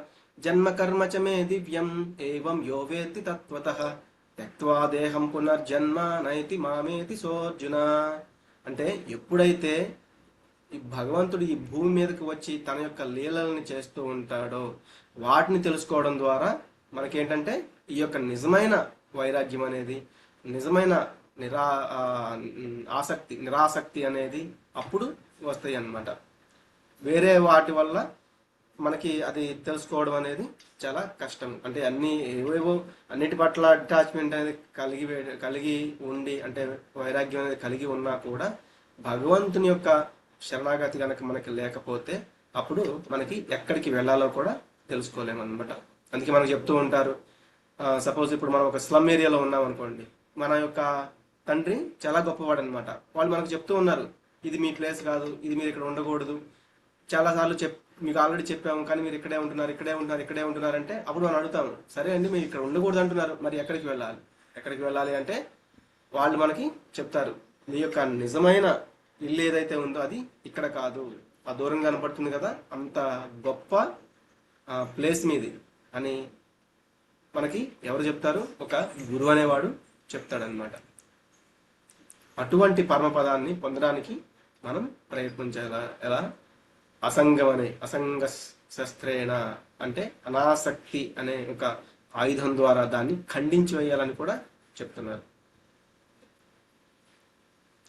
జన్మ కర్మ చ మే దివ్యం ఏవం యో వేత్తి తత్వతః త్యక్త్వా దేహం పునర్జన్మ నైతి మామేతి సోర్జున. అంటే ఎప్పుడైతే ఈ భగవంతుడు ఈ భూమి మీదకి వచ్చి తన యొక్క లీలల్ని చేస్తూ ఉంటాడో వాటిని తెలుసుకోవడం ద్వారా మనకేంటంటే ఈ యొక్క నిజమైన వైరాగ్యం అనేది, నిజమైన నిరాసక్తి అనేది అప్పుడు వస్తాయి అన్నమాట. వేరే వాటి వల్ల మనకి అది తెలుసుకోవడం అనేది చాలా కష్టం. అంటే ఏవేవో అన్నిటి పట్ల అటాచ్మెంట్ అనేది కలిగి ఉండి, అంటే వైరాగ్యం అనేది కలిగి ఉన్నా కూడా భగవంతుని యొక్క శరణాగతి కనుక మనకి లేకపోతే అప్పుడు మనకి ఎక్కడికి వెళ్ళాలో కూడా తెలుసుకోలేము అనమాట. అందుకే మనకు చెప్తూ ఉంటారు, సపోజ్ ఇప్పుడు మనం ఒక స్లమ్ ఏరియాలో ఉన్నాం అనుకోండి, మన యొక్క తండ్రి చాలా గొప్పవాడు అనమాట. వాళ్ళు మనకు చెప్తూ ఉన్నారు, ఇది మీ ప్లేస్ కాదు, ఇది మీరు ఇక్కడ ఉండకూడదు, చాలాసార్లు మీకు ఆల్రెడీ చెప్పాము, కానీ మీరు ఇక్కడే ఉంటున్నారు అంటే అప్పుడు మనం అడుగుతాము, సరే అండి మీరు ఇక్కడ ఉండకూడదు అంటున్నారు, మరి ఎక్కడికి వెళ్ళాలి అంటే వాళ్ళు మనకి చెప్తారు, మీ యొక్క నిజమైన ఇల్లు ఏదైతే ఉందో అది ఇక్కడ కాదు, ఆ దూరంగా కనపడుతుంది కదా, అంత గొప్ప ప్లేస్ మీది అని మనకి ఎవరు చెప్తారు? ఒక గురువు అనేవాడు చెప్తాడనమాట. అటువంటి పరమపదాన్ని పొందడానికి మనం ప్రయత్నించాలా? ఎలా? అసంగ శస్త్రేణ, అంటే అనాసక్తి అనే ఒక ఆయుధం ద్వారా దాన్ని ఖండించి వేయాలని కూడా చెప్తున్నారు.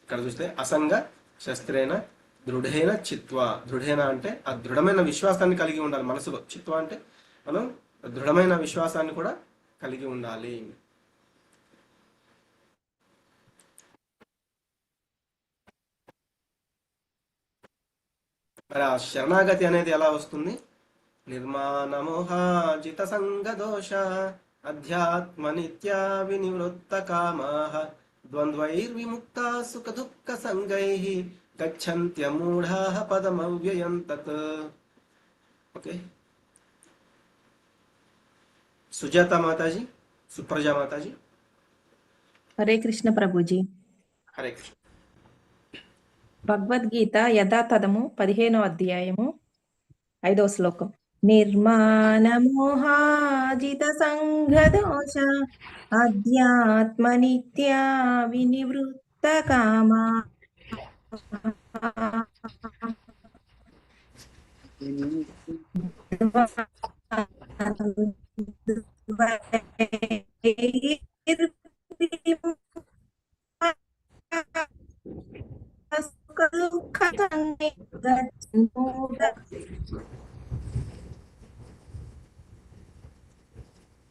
ఇక్కడ చూస్తే అసంగ శస్త్రేణ దృఢేన చిత్వా. దృఢేన అంటే ఆ దృఢమైన విశ్వాసాన్ని కలిగి ఉండాలి మనసులో. చిత్వ అంటే మనం దృఢమైన విశ్వాసాన్ని కూడా కలిగి ఉండాలి. మరి ఆ శరణాగతి అనేది ఎలా వస్తుంది? నిర్మాణమోహాజిత సంగదోష అధ్యాత్మ నిత్యా వినివృత్త కామాః ద్వంద్వైర్విముక్తా సుఖ దుఃఖ సంగైః గచ్చంత్యమూఢాః పదమవ్యయం తత్. ఓకే, సుజాత మాతాజీ, సుప్రజా మాతాజీ. హరే కృష్ణ ప్రభుజీ. హరే కృష్ణ. భగవద్గీత యథాతథము 15వ అధ్యాయము 5వ శ్లోకం. నిర్మాణమోహాజిత సంఘదోష అధ్యాత్మ నిత్యా వినివృత్త కామా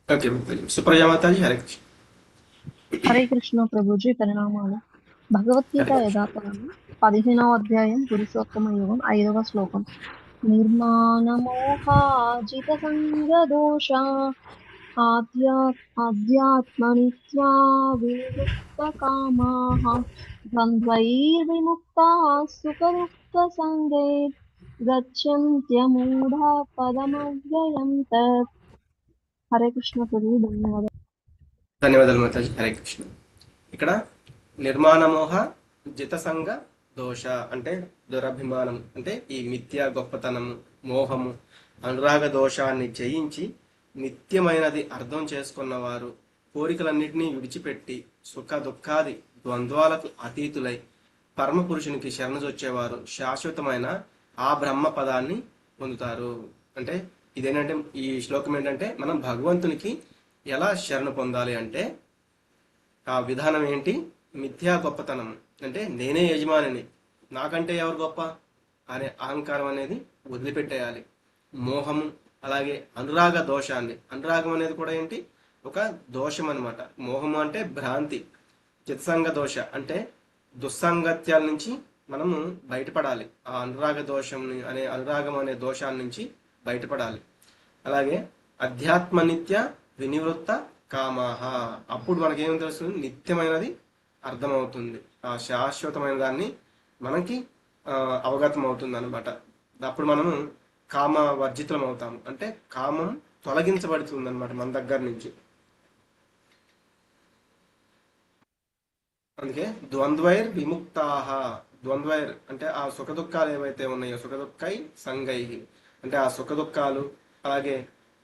ఓకే, సుప్రజా మాతాజీ. హరే కృష్ణ. హరే కృష్ణ ప్రభుజీ, పరిణామాలు. భగవద్గీత యథాతథము 15వ అధ్యాయం పురుషోత్తమ యోగం 5వ శ్లోకం. నిర్మాణమోహాజిత సంగదోష ఆధ్యాత్మ నిత్యా విముక్త కామాః ద్వంద్వైర్విముక్తాః సుఖ దుఃఖ సంగైః గచ్చంత్యమూఢా పదమవ్యయం తత్. హరే కృష్ణ ప్రభు, ధన్యవాదాలు. ధన్యవాదాలు మాతాజీ. హరే కృష్ణ. ఇక్కడ నిర్మాణమోహ జితసంగ దోష అంటే దురభిమానం, అంటే ఈ మిథ్యా గొప్పతనము, మోహము, అనురాగ దోషాన్ని జయించి నిత్యమైనది అర్థం చేసుకున్నవారు కోరికలన్నింటినీ విడిచిపెట్టి సుఖ దుఃఖాది ద్వంద్వాలకు అతీతులై పరమ పురుషునికి శరణుజొచ్చేవారు శాశ్వతమైన ఆ బ్రహ్మ పదాన్ని పొందుతారు. అంటే ఇదేంటంటే, ఈ శ్లోకం ఏంటంటే మనం భగవంతునికి ఎలా శరణు పొందాలి అంటే ఆ విధానం ఏంటి? మిథ్యా గొప్పతనం, అంటే నేనే యజమానిని, నాకంటే ఎవరు గొప్ప అనే అహంకారం అనేది వదిలిపెట్టేయాలి. మోహము, అలాగే అనురాగ దోషాన్ని. అనురాగం అనేది కూడా ఏంటి, ఒక దోషం అనమాట. మోహము అంటే భ్రాంతి, చిత్సంగ దోష అంటే దుస్సంగత్యాల నుంచి మనము బయటపడాలి. ఆ అనురాగం అనే దోషాన్ని నుంచి బయటపడాలి. అలాగే అధ్యాత్మ నిత్య వినివృత్త కామాహ, అప్పుడు మనకేం తెలుస్తుంది, నిత్యమైనది అర్థమవుతుంది, ఆ శాశ్వతమైన దాన్ని మనకి అవగతం అవుతుంది అనమాట. అప్పుడు మనము కామ వర్జితులం అవుతాము, అంటే కామం తొలగించబడుతుంది అనమాట మన దగ్గర నుంచి. అందుకే ద్వంద్వైర్ విముక్తాహ, ద్వంద్వైర్ అంటే ఆ సుఖ దుఃఖాలు ఏవైతే ఉన్నాయో, సుఖ దుఃఖై సంగై అంటే ఆ సుఖ దుఃఖాలు, అలాగే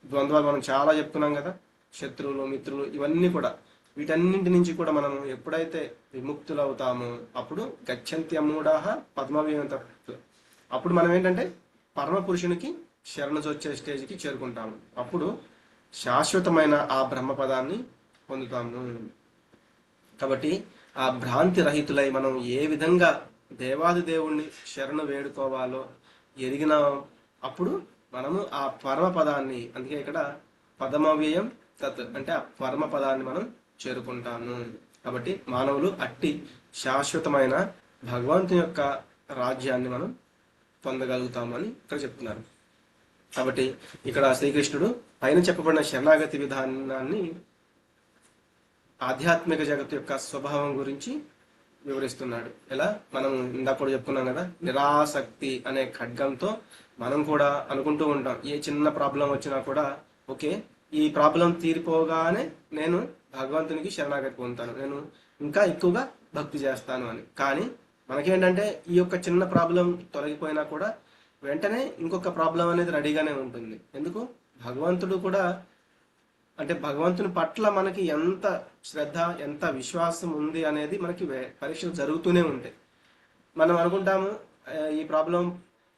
ద్వంద్వాలు మనం చాలా చెప్తున్నాం కదా, శత్రువులు మిత్రులు ఇవన్నీ కూడా, వీటన్నింటి నుంచి కూడా మనం ఎప్పుడైతే విముక్తులు అవుతామో అప్పుడు గచ్చంత్యమూఢాః పద్మవ్యూహం, అప్పుడు మనం ఏంటంటే పరమ పురుషునికి శరణొచ్చే స్టేజ్కి చేరుకుంటాము. అప్పుడు శాశ్వతమైన ఆ బ్రహ్మపదాన్ని పొందుతాము. కాబట్టి ఆ భ్రాంతి రహితులై మనం ఏ విధంగా దేవాది దేవుణ్ణి శరణు వేడుకోవాలో ఎరిగిన అప్పుడు మనము ఆ పరమ పదాన్ని, అందుకే ఇక్కడ పదమవ్యయం తత్ అంటే ఆ పరమ పదాన్ని మనం చేరుకుంటాము. కాబట్టి మానవులు అట్టి శాశ్వతమైన భగవంతుని యొక్క రాజ్యాన్ని మనం పొందగలుగుతామని ఇక్కడ చెప్తున్నారు. కాబట్టి ఇక్కడ శ్రీకృష్ణుడు పైన చెప్పబడిన శరణాగతి విధానాన్ని ఆధ్యాత్మిక జగత్తు యొక్క స్వభావం గురించి వివరిస్తున్నాడు. ఎలా మనం ఇందాక కూడా చెప్పుకున్నాం కదా, నిరాసక్తి అనే ఖడ్గంతో మనం కూడా అనుకుంటూ ఉంటాం, ఏ చిన్న ప్రాబ్లం వచ్చినా కూడా ఓకే ఈ ప్రాబ్లం తీరిపోగానే నేను భగవంతునికి శరణాగతి పొందుతాను, నేను ఇంకా ఎక్కువగా భక్తి చేస్తాను అని. కానీ మనకేంటంటే ఈ యొక్క చిన్న ప్రాబ్లం తొలగిపోయినా కూడా వెంటనే ఇంకొక ప్రాబ్లం అనేది రెడీగానే ఉంటుంది. ఎందుకు, భగవంతుడు కూడా అంటే భగవంతుని పట్ల మనకి ఎంత శ్రద్ధ, ఎంత విశ్వాసం ఉంది అనేది మనకి పరీక్షలు జరుగుతూనే ఉంటాయి. మనం అనుకుంటాము ఈ ప్రాబ్లం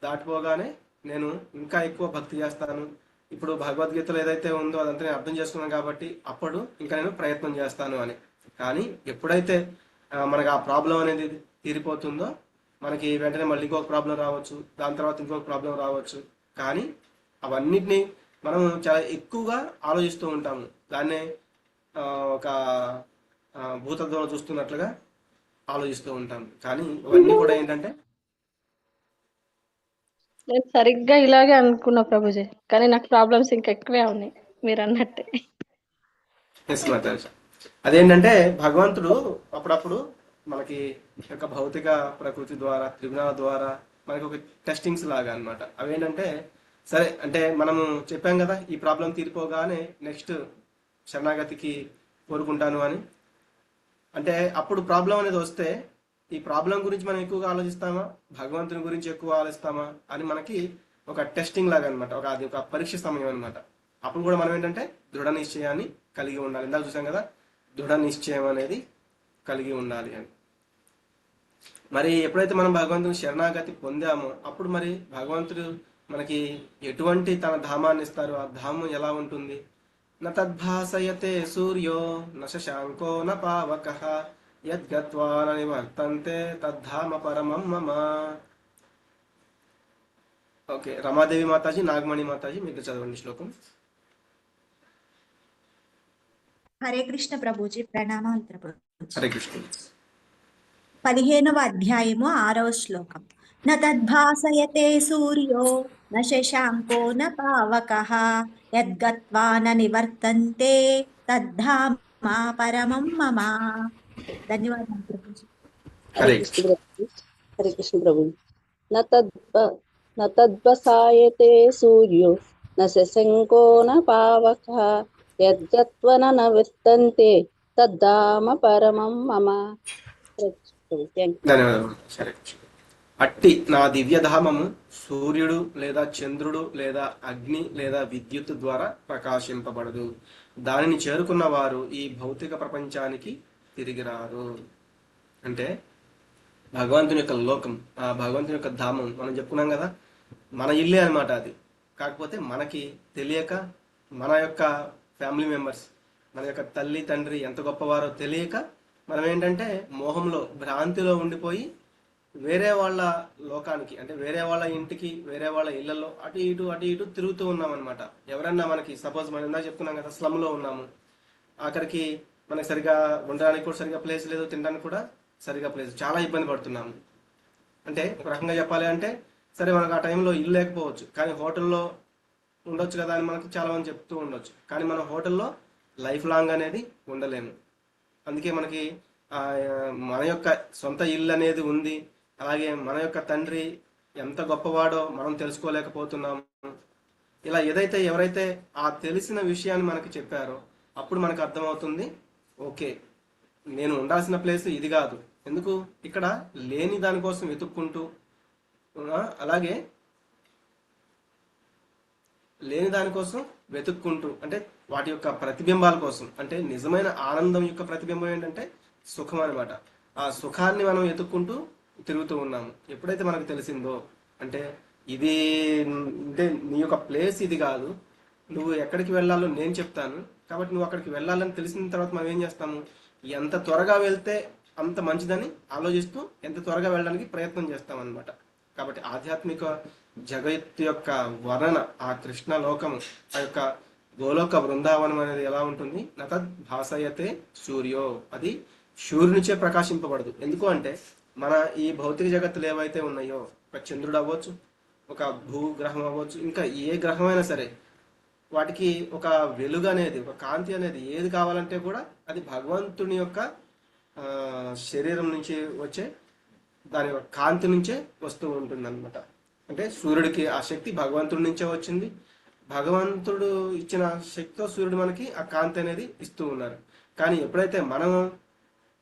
దాటిపోగానే నేను ఇంకా ఎక్కువ భక్తి చేస్తాను, ఇప్పుడు భగవద్గీతలో ఏదైతే ఉందో అదంతా నేను అర్థం చేసుకున్నాను కాబట్టి అప్పుడు ఇంకా నేను ప్రయత్నం చేస్తాను అని. కానీ ఎప్పుడైతే మనకు ఆ ప్రాబ్లం అనేది తీరిపోతుందో మనకి వెంటనే మళ్ళీ ఇంకొక ప్రాబ్లం రావచ్చు, దాని తర్వాత ఇంకొక ప్రాబ్లం రావచ్చు. కానీ అవన్నిటినీ మనం చాలా ఎక్కువగా ఆలోచిస్తూ ఉంటాము, దాన్నే ఒక భూతద్దంలో చూస్తున్నట్లుగా ఆలోచిస్తూ ఉంటాం. కానీ ఇవన్నీ కూడా ఏంటంటే నేను సరిగ్గా ఇలాగే అనుకున్నా ప్రభుజీ, కానీ నాకు ప్రాబ్లమ్స్ ఇంకా ఎక్కువే ఉన్నాయి మీరు అన్నట్టే. అదేంటంటే భగవంతుడు అప్పుడప్పుడు మనకి యొక్క భౌతిక ప్రకృతి ద్వారా, త్రిగుణాల ద్వారా మనకి ఒక టెస్టింగ్స్ లాగా అనమాట. అవేంటంటే సరే అంటే మనము చెప్పాం కదా ఈ ప్రాబ్లం తీరిపోగానే నెక్స్ట్ శరణాగతికి కోరుకుంటాను అని. అంటే అప్పుడు ప్రాబ్లం అనేది వస్తే ఈ ప్రాబ్లం గురించి మనం ఎక్కువగా ఆలోచిస్తామా, భగవంతుని గురించి ఎక్కువ ఆలోచిస్తామా అని మనకి ఒక టెస్టింగ్ లాగా అనమాట, అది ఒక పరీక్ష సమయం అనమాట. అప్పుడు కూడా మనం ఏంటంటే దృఢ నిశ్చయాన్ని కలిగి ఉండాలి. ఇందాక చూసాం కదా, దృఢ నిశ్చయం అనేది కలిగి ఉండాలి అని. మరి ఎప్పుడైతే మనం భగవంతుని శరణాగతి పొందామో అప్పుడు మరి భగవంతుడు మనకి ఎటువంటి తన ధామాన్ని ఇస్తారు, ఆ ధామం ఎలా ఉంటుంది. న తద్భాసయతే సూర్యో న శశాంకో న పావకః యద్గత్వా న నివర్తంతే తద్ధామ పరమం మమ. ఓకే, రమాదేవి మాతాజీ, నాగమణి మాతాజీ మీరు చదవండి శ్లోకం. హరే కృష్ణ ప్రభుజీ, ప్రణామాంతర ప్రభుజీ. హరే కృష్ణ. 15వ అధ్యాయము 6వ శ్లోకం. న తద్భాసయతే సూర్యో న శశాంకో న పావకః యద్గత్వా న నివర్తంతే తద్ధామ పరమం మమ. ధన్యవాదాలు ప్రభుజీ. హరే హరే కృష్ణ ప్రభు. న తద్భాసయతే సూర్యో న శశంకో న పావకః యద్గత్వా న నివర్తంతే తద్ధామ పరమం మమ. ధన్యవాదాలు. సరే, అట్టి నా దివ్యధామము సూర్యుడు లేదా చంద్రుడు లేదా అగ్ని లేదా విద్యుత్ ద్వారా ప్రకాశింపబడదు. దానిని చేరుకున్న వారు ఈ భౌతిక ప్రపంచానికి తిరిగి రారు. అంటే భగవంతుని యొక్క లోకం, ఆ భగవంతుని యొక్క ధామం మనం చెప్పుకున్నాం కదా, మన ఇల్లే అనమాట అది. కాకపోతే మనకి తెలియక మన యొక్క ఫ్యామిలీ మెంబర్స్, మన యొక్క తల్లి తండ్రి ఎంత గొప్పవారో తెలియక మనం ఏంటంటే మోహంలో, భ్రాంతిలో ఉండిపోయి వేరే వాళ్ళ లోకానికి, అంటే వేరే వాళ్ళ ఇంటికి, వేరే వాళ్ళ ఇళ్లలో అటు ఇటు తిరుగుతూ ఉన్నాం అనమాట. ఎవరన్నా మనకి సపోజ్ మనం ఇందాక చెప్తున్నాం కదా, స్లమ్లో ఉన్నాము, అక్కడికి మనకి సరిగా ఉండడానికి కూడా సరిగా ప్లేస్ లేదు, తినడానికి కూడా సరిగా ప్లేస్, చాలా ఇబ్బంది పడుతున్నాము. అంటే ఒక రకంగా చెప్పాలి అంటే, సరే మనకు ఆ టైంలో ఇల్లు లేకపోవచ్చు, కానీ హోటల్లో ఉండొచ్చు కదా అని మనకి చాలా మంది చెప్తూ ఉండొచ్చు. కానీ మన హోటల్లో లైఫ్ లాంగ్ అనేది ఉండలేము. అందుకే మనకి మన యొక్క సొంత ఇల్లు అనేది ఉంది. అలాగే మన యొక్క తండ్రి ఎంత గొప్పవాడో మనం తెలుసుకోలేకపోతున్నాము. ఇలా ఎవరైతే ఆ తెలిసిన విషయాన్ని మనకి చెప్పారో అప్పుడు మనకు అర్థమవుతుంది, ఓకే నేను ఉండాల్సిన ప్లేస్ ఇది కాదు. ఎందుకు ఇక్కడ లేని దానికోసం వెతుక్కుంటూ, అలాగే లేని దానికోసం వెతుక్కుంటూ, అంటే వాటి యొక్క ప్రతిబింబాల కోసం, అంటే నిజమైన ఆనందం యొక్క ప్రతిబింబం ఏంటంటే సుఖం అనమాట. ఆ సుఖాన్ని మనం వెతుక్కుంటూ తిరుగుతూ ఉన్నాము. ఎప్పుడైతే మనకు తెలిసిందో, అంటే ఇది అంటే నీ యొక్క ప్లేస్ ఇది కాదు, నువ్వు ఎక్కడికి వెళ్ళాలో నేను చెప్తాను, కాబట్టి నువ్వు అక్కడికి వెళ్ళాలని తెలిసిన తర్వాత మనం ఏం చేస్తాము, ఎంత త్వరగా వెళ్తే అంత మంచిదని ఆలోచిస్తూ ఎంత త్వరగా వెళ్ళడానికి ప్రయత్నం చేస్తాం అనమాట. కాబట్టి ఆధ్యాత్మిక జగత్తు యొక్క వర్ణన, ఆ కృష్ణ లోకము, ఆ యొక్క గోలోక బృందావనం అనేది ఎలా ఉంటుంది, నతద్ భాసయతే సూర్యో, అది సూర్యునిచే ప్రకాశింపబడదు. ఎందుకు అంటే మన ఈ భౌతిక జగత్తులు ఏవైతే ఉన్నాయో, ఒక చంద్రుడు అవ్వచ్చు, ఒక భూగ్రహం అవ్వచ్చు, ఇంకా ఏ గ్రహమైనా సరే, వాటికి ఒక వెలుగు అనేది, ఒక కాంతి అనేది ఏది కావాలంటే కూడా అది భగవంతుని యొక్క శరీరం నుంచి వచ్చే దాని కాంతి నుంచే వస్తూ ఉంటుంది అనమాట. అంటే సూర్యుడికి ఆ శక్తి భగవంతుడి నుంచే వచ్చింది. భగవంతుడు ఇచ్చిన శక్తితో సూర్యుడు మనకి ఆ కాంతి అనేది ఇస్తూ ఉన్నారు. కానీ ఎప్పుడైతే మనం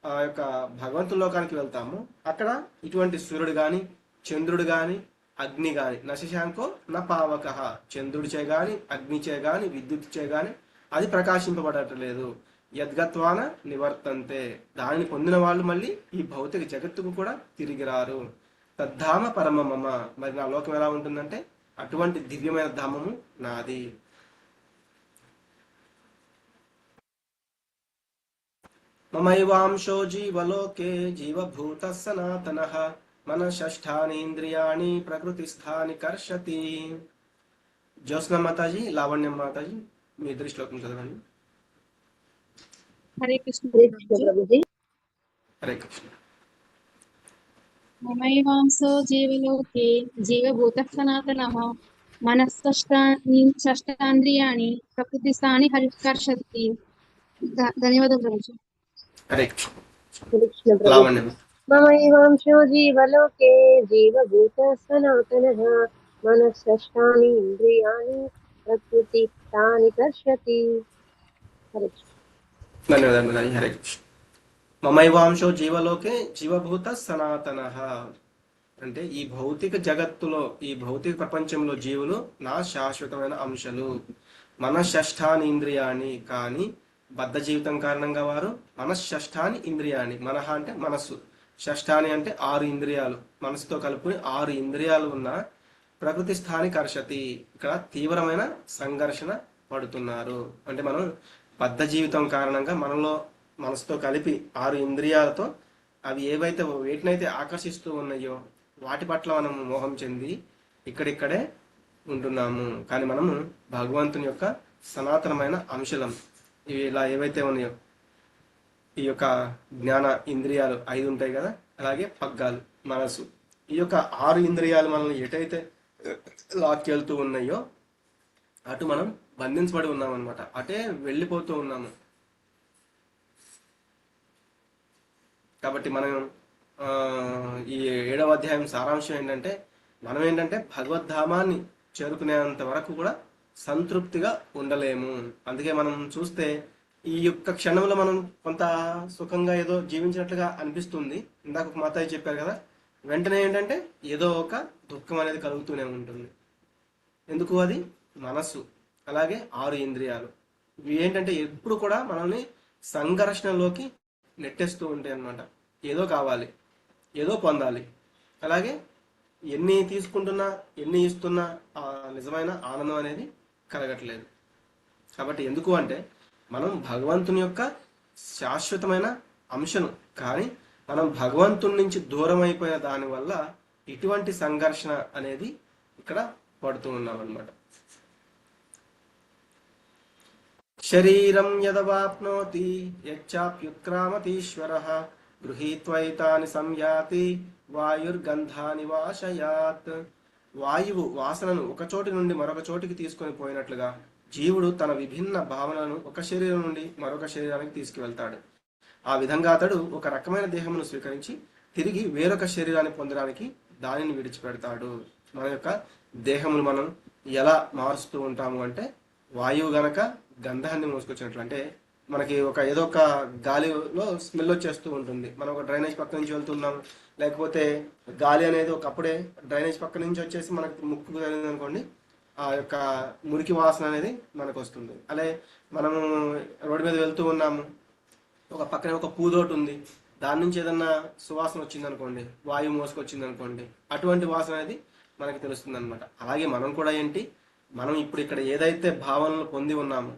ఆ యొక్క భగవంతుని లోకానికి వెళ్తామో అక్కడ ఇటువంటి సూర్యుడు కానీ, చంద్రుడు కానీ, అగ్ని కానీ, నశశాంకో నా పావక, చంద్రుడిచే గాని, అగ్నిచే గాని, విద్యుత్చే గాని అది ప్రకాశింపబడట్లేదు. యద్గత్వాన నివర్తంతే, దానిని పొందిన వాళ్ళు మళ్ళీ ఈ భౌతిక జగత్తుకు కూడా తిరిగి రారు. తద్ధామ పరమమమ, మరి నా లోకం ఎలా ఉంటుందంటే అటువంటి దివ్యమైన ధామము నాది. మమైవాంశో జీవలోకే జీవభూత సనాతనః మనషష్ఠానీంద్రియాణి ప్రకృతిస్థాని కర్షతి. జ్యోత్స్న మాతాజీ, లావణ్యం మాతాజీ, మీ ఇద్దరి శ్లోకం చదవండి. హరే కృష్ణ ప్రభుజీ. హరే కృష్ణ. మమైవాంసో జీవలోకే జీవభూతః సనాతనః మనఃషష్టాంద్రియాణి ప్రకృతిస్థాని హరికర్షతి. ధన్యవాదాలు ప్రభుజీ. హరే కృష్ణ. కృష్ణ ప్రభుజీ. లావణ్యం. మమైవాంశో జీవలోకే జీవభూత సనాతనః మనఃషష్టాని ఇంద్రియాణి ప్రకృతి తాని కర్షతి. హరే కృష్ణ. ధన్యవాదాలు. హరే కృష్ణ. మమైవాంశో జీవలోకే జీవభూత సనాతనః, అంటే ఈ భౌతిక జగత్తులో, ఈ భౌతిక ప్రపంచంలో జీవులు నా శాశ్వతమైన అంశాలు. మనఃషష్ఠాని ఇంద్రియాణి, కానీ బద్ధ జీవితం కారణంగా వారు మనఃషష్ఠాని ఇంద్రియాణి, మనః అంటే మనస్సు, షష్ఠాని అంటే 6 ఇంద్రియాలు, మనసుతో కలుపుని 6 ఇంద్రియాలు ఉన్న ప్రకృతి స్థాని కర్షతి, ఇక్కడ తీవ్రమైన సంఘర్షణ పడుతున్నారు. అంటే మనం బద్ధ జీవితం కారణంగా మనలో మనసుతో కలిపి 6 ఇంద్రియాలతో అవి ఏవైతే వేటినైతే ఆకర్షిస్తూ ఉన్నాయో వాటి పట్ల మనం మోహం చెంది ఇక్కడిక్కడే ఉంటున్నాము. కానీ మనము భగవంతుని యొక్క సనాతనమైన అంశలం. ఇవి ఇలా ఏవైతే ఉన్నాయో, ఈ యొక్క జ్ఞాన ఇంద్రియాలు 5 ఉంటాయి కదా, అలాగే పగ్గాలు మనసు, ఈ యొక్క 6 ఇంద్రియాలు మనల్ని ఎటైతే లాక్కెళ్తూ ఉన్నాయో అటు మనం బంధించబడి ఉన్నాం అనమాట, అటే వెళ్ళిపోతూ ఉన్నాము. కాబట్టి మనం ఈ 7వ అధ్యాయం సారాంశం ఏంటంటే, మనం ఏంటంటే భగవద్ధామాన్ని చేరుకునేంత వరకు కూడా సంతృప్తిగా ఉండలేము. అందుకే మనం చూస్తే ఈ యొక్క క్షణంలో మనం కొంత సుఖంగా ఏదో జీవించినట్లుగా అనిపిస్తుంది. ఇందాక ఒక మాతాయి చెప్పారు కదా, వెంటనే ఏంటంటే ఏదో ఒక దుఃఖం అనేది కలుగుతూనే ఉంటుంది. ఎందుకు? అది మనస్సు, అలాగే 6 ఇంద్రియాలు. ఇవి ఏంటంటే ఎప్పుడు కూడా మనల్ని సంఘర్షణలోకి నెట్టేస్తూ ఉంటాయి అన్నమాట. ఏదో కావాలి, ఏదో పొందాలి, అలాగే ఎన్ని తీసుకుంటున్నా ఎన్ని ఇస్తున్నా ఆ నిజమైన ఆనందం అనేది కలగట్లేదు. కాబట్టి ఎందుకు అంటే మనం భగవంతుని యొక్క శాశ్వతమైన అంశను, కానీ మనం భగవంతుడి నుంచి దూరం అయిపోయిన దాని వల్ల ఇటువంటి సంఘర్షణ అనేది ఇక్కడ పడుతూ ఉన్నాం అన్నమాట. శరీరం యదవాప్నోతి యచ్చాప్యుత్క్రామతీశ్వరః గృహీత్వైతాని సంయాతి వాయుర్గంధాని వాశయాత్. వాయువు వాసనను ఒక చోటి నుండి మరొక చోటికి తీసుకొని పోయినట్లుగా జీవుడు తన విభిన్న భావనలను ఒక శరీరం నుండి మరొక శరీరానికి తీసుకువెళ్తాడు. ఆ విధంగా అతడు ఒక రకమైన దేహమును స్వీకరించి తిరిగి వేరొక శరీరాన్ని పొందడానికి దానిని విడిచిపెడతాడు. మన యొక్క దేహమును మనం ఎలా మారుస్తూ ఉంటాము అంటే, వాయువు గనక గంధాన్ని మోసుకొచ్చినట్లు, అంటే మనకి ఏదో ఒక గాలిలో స్మెల్ వచ్చేస్తూ ఉంటుంది. మనం ఒక డ్రైనేజ్ పక్క నుంచి వెళ్తున్నాము, లేకపోతే గాలి అనేది ఒకప్పుడే డ్రైనేజ్ పక్క నుంచి వచ్చేసి మనకి ముక్కు తగిలింది అనుకోండి, ఆ యొక్క మురికి వాసన అనేది మనకు వస్తుంది. అలాగే మనము రోడ్డు మీద వెళ్తూ ఉన్నాము, ఒక పక్కనే ఒక పూదోటి ఉంది, దాని నుంచి ఏదన్నా సువాసన వచ్చింది అనుకోండి, వాయువు మోసుకొచ్చింది అనుకోండి, అటువంటి వాసన అనేది మనకి తెలుస్తుంది అనమాట. అలాగే మనం కూడా ఏంటి, మనం ఇప్పుడు ఇక్కడ ఏదైతే భావనలు పొంది ఉన్నామో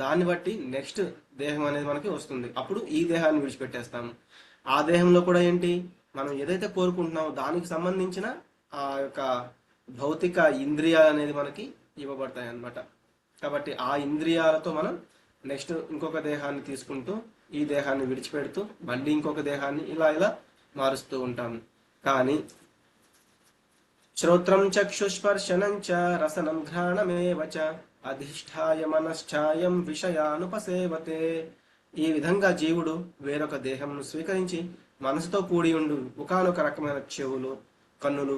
దాన్ని బట్టి నెక్స్ట్ దేహం అనేది మనకి వస్తుంది. అప్పుడు ఈ దేహాన్ని విడిచిపెట్టేస్తాము. ఆ దేహంలో కూడా ఏంటి, మనం ఏదైతే కోరుకుంటున్నామో దానికి సంబంధించిన ఆ యొక్క భౌతిక ఇంద్రియాలు అనేది మనకి ఇవ్వబడతాయి అన్నమాట. కాబట్టి ఆ ఇంద్రియాలతో మనం నెక్స్ట్ ఇంకొక దేహాన్ని తీసుకుంటూ ఈ దేహాన్ని విడిచిపెడుతూ మళ్ళీ ఇంకొక దేహాన్ని ఇలా మారుస్తూ ఉంటాము. కానీ శ్రోత్రం చక్షుస్పర్శనం చ రసనం ఘ్రాణమేవ చ అధిష్ఠాయ మనశ్చాయం విషయానుపసేవతే. ఈ విధంగా జీవుడు వేరొక దేహంను స్వీకరించి మనసుతో కూడి ఉండు ఒకానొక రకమైన చెవులు, కన్నులు,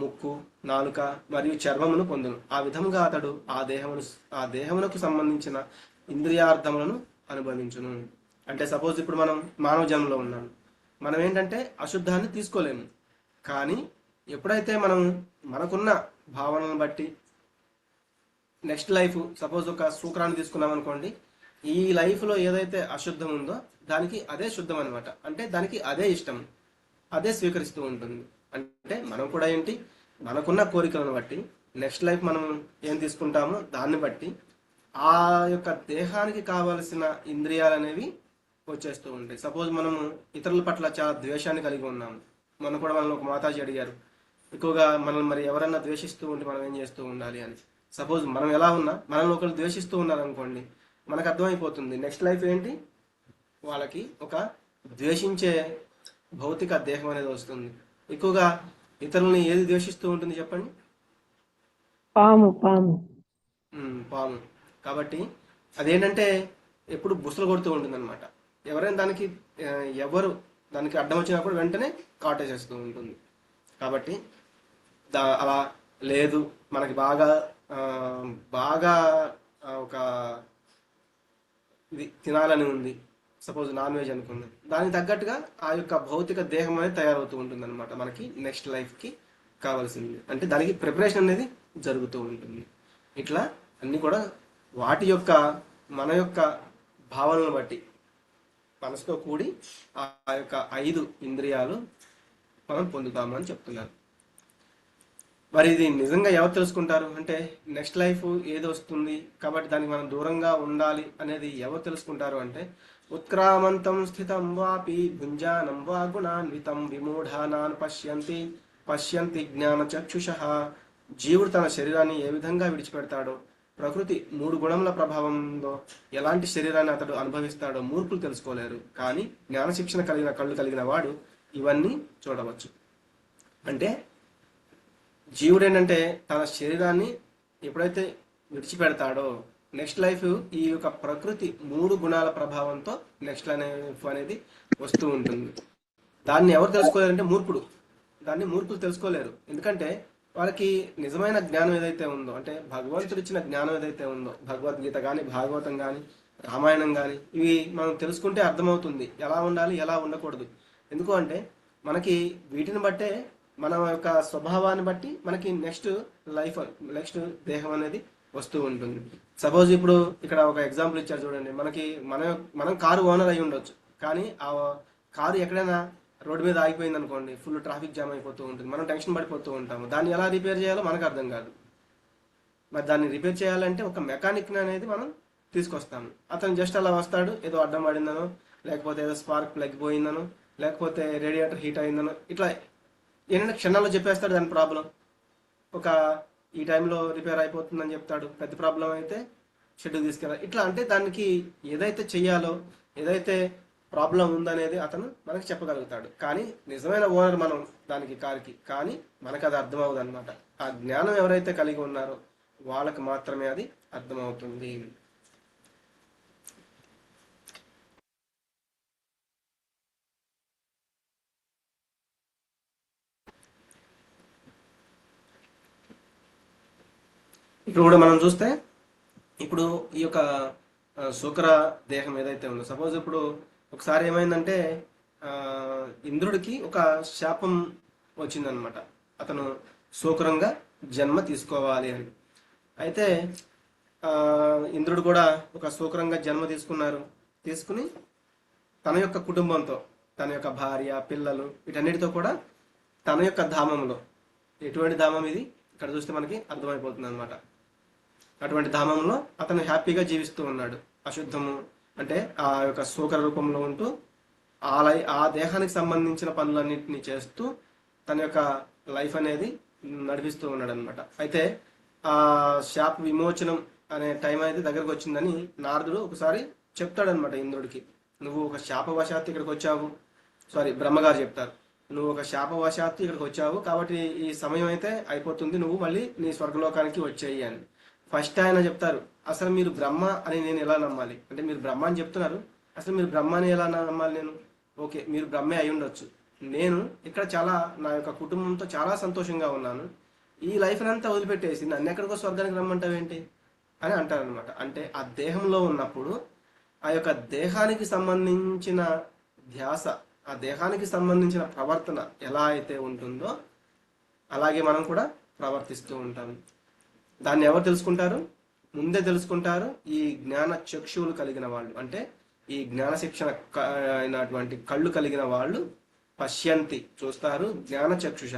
ముక్కు, నాలుక మరియు చర్మమును పొందును. ఆ విధంగా అతడు ఆ దేహమునకు సంబంధించిన ఇంద్రియార్థములను అనుభవించును. అంటే సపోజ్ ఇప్పుడు మనం మానవ జన్మలో ఉన్నాం, మనం ఏంటంటే అశుద్ధాన్ని తీసుకోలేము. కానీ ఎప్పుడైతే మనం మనకున్న భావనలను బట్టి నెక్స్ట్ లైఫ్, సపోజ్ ఒక శుక్రాన్ని తీసుకున్నాం అనుకోండి, ఈ లైఫ్లో ఏదైతే అశుద్ధం ఉందో దానికి అదే శుద్ధం అనమాట. అంటే దానికి అదే ఇష్టం, అదే స్వీకరిస్తూ ఉంటుంది. అంటే మనం కూడా ఏంటి, మనకున్న కోరికలను బట్టి నెక్స్ట్ లైఫ్ మనం ఏం తీసుకుంటామో దాన్ని బట్టి ఆ యొక్క దేహానికి కావలసిన ఇంద్రియాలు అనేవి వచ్చేస్తూ ఉంటాయి. సపోజ్ మనము ఇతరుల పట్ల చాలా ద్వేషాన్ని కలిగి ఉన్నాము. మనం కూడా మనల్ని ఒక మాతాజీ అడిగారు, ఎక్కువగా మనల్ని మరి ఎవరన్నా ద్వేషిస్తూ ఉంటే మనం ఏం చేస్తూ ఉండాలి అని. సపోజ్ మనం ఎలా ఉన్నా మనల్ని ఒకరు ద్వేషిస్తూ ఉన్నారనుకోండి, మనకు అర్థమైపోతుంది నెక్స్ట్ లైఫ్ ఏంటి, వాళ్ళకి ఒక ద్వేషించే భౌతిక దేహం అనేది వస్తుంది. ఎక్కువగా ఇతరులని ఏది ద్వేషిస్తూ ఉంటుంది చెప్పండి? పాము. పాము. కాబట్టి అదేంటంటే ఎప్పుడు బుసలు కొడుతూ ఉంటుంది అనమాట. ఎవరైనా ఎవరు దానికి అడ్డం వచ్చినప్పుడు వెంటనే కాటేసేస్తూ ఉంటుంది. కాబట్టి అలా లేదు, మనకి బాగా ఒక ఇది తినాలని ఉంది, సపోజ్ నాన్ వెజ్ అనుకుంది, దానికి తగ్గట్టుగా ఆ యొక్క భౌతిక దేహం అనేది తయారవుతూ ఉంటుంది అనమాట. మనకి నెక్స్ట్ లైఫ్కి కావాల్సింది అంటే దానికి ప్రిపరేషన్ అనేది జరుగుతూ ఉంటుంది. ఇట్లా అన్నీ కూడా వాటి యొక్క మన యొక్క భావనలను బట్టి మనసుతో కూడి ఆ యొక్క 5 ఇంద్రియాలు మనం పొందుతాము అని చెప్తున్నారు. మరి ఇది నిజంగా ఎవరు తెలుసుకుంటారు అంటే, నెక్స్ట్ లైఫ్ ఏది వస్తుంది కాబట్టి దానికి మనం దూరంగా ఉండాలి అనేది ఎవరు తెలుసుకుంటారు అంటే, ఉత్క్రామంతం స్థితం వాపి భుంజానం వా గుణాన్వితం విమూఢానాన్ పశ్యంతి జ్ఞాన చక్షుషః. జీవుడు తన శరీరాన్ని ఏ విధంగా విడిచిపెడతాడో, ప్రకృతి 3 గుణముల ప్రభావంలో ఎలాంటి శరీరాన్ని అతడు అనుభవిస్తాడో మూర్ఖులు తెలుసుకోలేరు. కానీ జ్ఞాన శిక్షణ కలిగిన కళ్ళు కలిగిన వాడు ఇవన్నీ చూడవచ్చు. అంటే జీవుడు ఏంటంటే తన శరీరాన్ని ఎప్పుడైతే విడిచిపెడతాడో నెక్స్ట్ లైఫ్ ఈ యొక్క ప్రకృతి 3 గుణాల ప్రభావంతో నెక్స్ట్ లైఫ్ అనేది వస్తూ ఉంటుంది. దాన్ని ఎవరు తెలుసుకోలేరంటే మూర్ఖులు తెలుసుకోలేరు. ఎందుకంటే వాళ్ళకి నిజమైన జ్ఞానం ఏదైతే ఉందో, అంటే భగవంతుడు ఇచ్చిన జ్ఞానం ఏదైతే ఉందో, భగవద్గీత కానీ భాగవతం కానీ రామాయణం కానీ ఇవి మనం తెలుసుకుంటే అర్థమవుతుంది ఎలా ఉండాలి ఎలా ఉండకూడదు. ఎందుకు అంటే మనకి వీటిని బట్టే మన యొక్క స్వభావాన్ని బట్టి మనకి నెక్స్ట్ లైఫ్ నెక్స్ట్ దేహం అనేది వస్తూ ఉంటుంది. సపోజ్ ఇప్పుడు ఇక్కడ ఒక ఎగ్జాంపుల్ ఇచ్చారు చూడండి, మనం కారు ఓనర్ అయి ఉండొచ్చు, కానీ ఆ కారు ఎక్కడైనా రోడ్డు మీద ఆగిపోయింది అనుకోండి, ఫుల్ ట్రాఫిక్ జామ్ అయిపోతూ ఉంటుంది, మనం టెన్షన్ పడిపోతూ ఉంటాము. దాన్ని ఎలా రిపేర్ చేయాలో మనకు అర్థం కాదు. మరి దాన్ని రిపేర్ చేయాలంటే ఒక మెకానిక్ అనేది మనం తీసుకొస్తాము. అతను జస్ట్ అలా వస్తాడు, ఏదో అడ్డం పడిందనో లేకపోతే ఏదో స్పార్క్ ప్లగ్ పోయిందనో లేకపోతే రేడియేటర్ హీట్ అయిందనో, ఇట్లా ఏంటంటే క్షణాల్లో చెప్పేస్తాడు దాని ప్రాబ్లం. ఒక ఈ టైంలో రిపేర్ అయిపోతుందని చెప్తాడు. పెద్ద ప్రాబ్లం అయితే షెడ్యూల్ తీసుకెళ్ళాలి. ఇట్లా అంటే దానికి ఏదైతే చెయ్యాలో, ఏదైతే ప్రాబ్లం ఉందనేది అతను మనకి చెప్పగలుగుతాడు. కానీ నిజమైన ఓనర్ మనం దానికి కారుకి, కానీ మనకు అది అర్థమవుదు అనమాట. ఆ జ్ఞానం ఎవరైతే కలిగి ఉన్నారో వాళ్ళకి మాత్రమే అది అర్థమవుతుంది. ఇప్పుడు కూడా మనం చూస్తే, ఇప్పుడు ఈ యొక్క శూకర దేహం ఏదైతే ఉందో, సపోజ్ ఇప్పుడు ఒకసారి ఏమైందంటే ఇంద్రుడికి ఒక శాపం వచ్చిందనమాట, అతను శూకరంగా జన్మ తీసుకోవాలి అని. అయితే ఇంద్రుడు కూడా ఒక శూకరంగా జన్మ తీసుకుని తన యొక్క కుటుంబంతో, తన యొక్క భార్య, పిల్లలు, వీటన్నిటితో కూడా తన యొక్క ధామంలో, ఎటువంటి ధామం ఇది ఇక్కడ చూస్తే మనకి అర్థమైపోతుంది అనమాట, అటువంటి ధామంలో అతను హ్యాపీగా జీవిస్తూ ఉన్నాడు. అశుద్ధము అంటే ఆ యొక్క శూకర రూపంలో ఉంటూ ఆ దేహానికి సంబంధించిన పనులన్నింటినీ చేస్తూ తన యొక్క లైఫ్ అనేది నడిపిస్తూ ఉన్నాడు అనమాట. అయితే ఆ శాప విమోచనం అనే టైం అయితే దగ్గరకు వచ్చిందని నారదుడు ఒకసారి చెప్తాడనమాట ఇంద్రుడికి. నువ్వు ఒక శాపవశాత్తు ఇక్కడికి వచ్చావు, బ్రహ్మగారు చెప్తారు, నువ్వు ఒక శాపవశాత్తు ఇక్కడికి వచ్చావు కాబట్టి ఈ సమయం అయితే అయిపోతుంది, నువ్వు మళ్ళీ నీ స్వర్గలోకానికి వచ్చేయి అని. ఫస్ట్ ఆయన చెప్తారు, అసలు మీరు బ్రహ్మ అని నేను ఎలా నమ్మాలి అంటే, మీరు బ్రహ్మ అని చెప్తున్నారు, అసలు మీరు బ్రహ్మ అని ఎలా నమ్మాలి నేను? ఓకే, మీరు బ్రహ్మే అయి ఉండొచ్చు, నేను ఇక్కడ చాలా నా యొక్క కుటుంబంతో చాలా సంతోషంగా ఉన్నాను, ఈ లైఫ్ అంతా వదిలిపెట్టేసి నన్ను ఎక్కడికో స్వర్గానికి రమ్మంటావేంటి అని అంటారనమాట. అంటే ఆ దేహంలో ఉన్నప్పుడు ఆ యొక్క దేహానికి సంబంధించిన ధ్యాస, ఆ దేహానికి సంబంధించిన ప్రవర్తన ఎలా అయితే ఉంటుందో అలాగే మనం కూడా ప్రవర్తిస్తూ ఉంటాం. దాన్ని ఎవరు తెలుసుకుంటారు? ముందే తెలుసుకుంటారు ఈ జ్ఞాన చక్షువులు కలిగిన వాళ్ళు, అంటే ఈ జ్ఞాన శిక్షణ అయినటువంటి కళ్ళు కలిగిన వాళ్ళు. పశ్యంతి, చూస్తారు, జ్ఞాన చక్షుష,